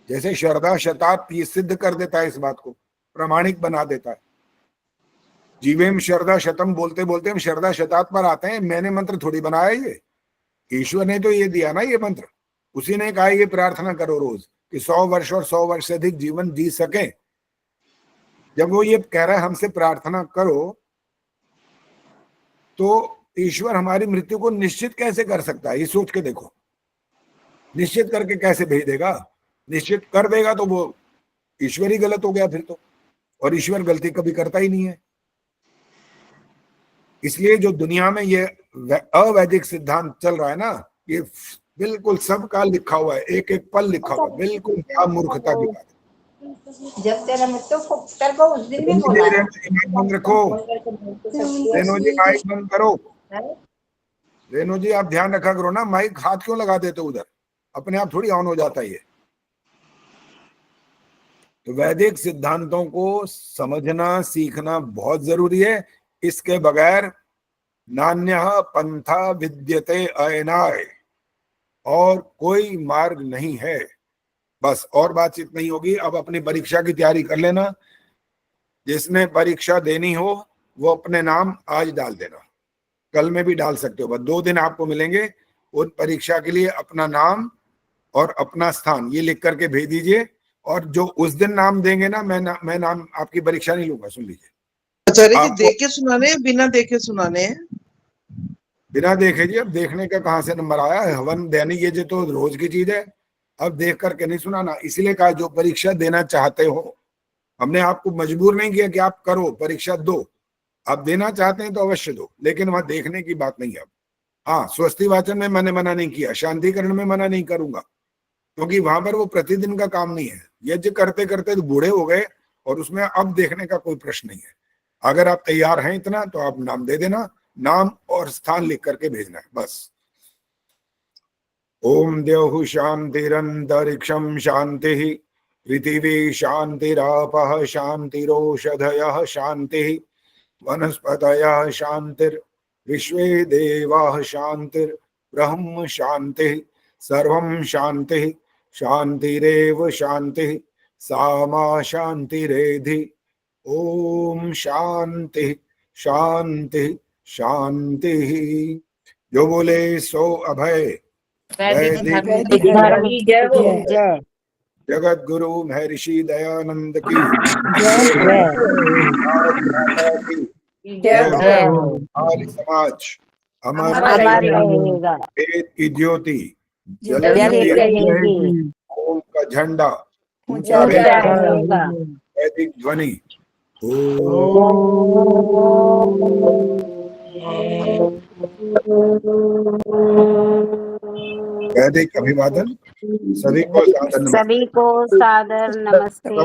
जैसे श्रद्धा शतात ये सिद्ध कर देता है, इस बात को प्रमाणिक बना देता है। जीवेम श्रद्धा शतम बोलते बोलते हम श्रद्धा शतात पर आते हैं। मैंने मंत्र थोड़ी बनाया, ये ईश्वर ने तो ये दिया ना ये मंत्र। उसी ने कहा ये प्रार्थना करो रोज कि 100 वर्ष और 100 वर्ष से अधिक जीवन जी सके। जब वो ये कह रहा है हमसे प्रार्थना करो, तो ईश्वर हमारी मृत्यु को निश्चित कैसे कर सकता है? ये सोच के देखो, निश्चित करके कैसे भेज देगा? निश्चित कर देगा तो वो ईश्वर ही गलत हो गया फिर तो, और ईश्वर गलती कभी करता ही नहीं है। इसलिए जो दुनिया में ये अवैदिक सिद्धांत चल रहा है ना, ये बिल्कुल सबका लिखा हुआ है, एक एक पल लिखा हुआ है, बिल्कुल क्या मूर्खता की बात है। जब तेरा मित्र को तेरे को उस दिन भी बोला है, बंद रखो रेणु जी, माइक बंद करो। रेणु जी आप ध्यान रखा करो ना, माइक हाथ क्यों लगा देते उधर, अपने आप थोड़ी ऑन हो जाता है ये। तो वैदिक सिद्धांतों को समझना सीखना बहुत जरूरी है। इसके बगैर नान्यः पंथा विद्यते अयनाय, और कोई मार्ग नहीं है। बस और बातचीत नहीं होगी। अब अपनी परीक्षा की तैयारी कर लेना। जिसने परीक्षा देनी हो वो अपने नाम आज डाल देना, कल में भी डाल सकते हो। बस 2 दिन आपको मिलेंगे उन परीक्षा के लिए। अपना नाम और अपना स्थान ये लिख करके भेज दीजिए, और जो उस दिन नाम देंगे ना, मैं नाम आपकी परीक्षा नहीं लूंगा। सुन लीजिए आचार्य जी, देखे सुनाने हैं बिना देखे सुनाने हैं? बिना देखे जी। अब देखने का कहाँ से नंबर आया है? हवन दैनिक ये जो तो रोज की चीज है, अब देख करके नहीं सुनाना। इसीलिए कहा जो परीक्षा देना चाहते हो, हमने आपको मजबूर नहीं किया कि आप करो परीक्षा दो। आप देना चाहते हैं तो अवश्य दो, लेकिन वहां देखने की बात नहीं है। अब हाँ, स्वस्ति वाचन में मैंने मना नहीं किया, शांतिकरण में मना नहीं करूंगा, क्योंकि वहां पर वो प्रतिदिन का काम नहीं है। यज्ञ करते करते तो बूढ़े हो गए, और उसमें अब देखने का कोई प्रश्न नहीं है। अगर आप तैयार हैं इतना तो आप नाम दे देना, नाम और स्थान लिख करके भेजना है बस। ओम द्यौः शांतिरंतरिक्षं शांति, पृथिवी शांतिरापः शांतिरोषधयः शांति, वनस्पतयः शांतिर्विश्वे देवाः शांतिर्ब्रह्म शांति, सर्वं शांति शांतिरेव शांति, सा मा शांतिरेधि। ओम शांति शांति शांति। जो बोले सो अभय। जगत गुरु महर्षि दयानंद की आर्य समाज अमर वेद की ज्योति जलती रहेगी। ओम का झंडा ऊंचा रहेगा, वैदिक ध्वनि। वैदिक अभिवादन। सभी को सादर सभी को सादर नमस्ते।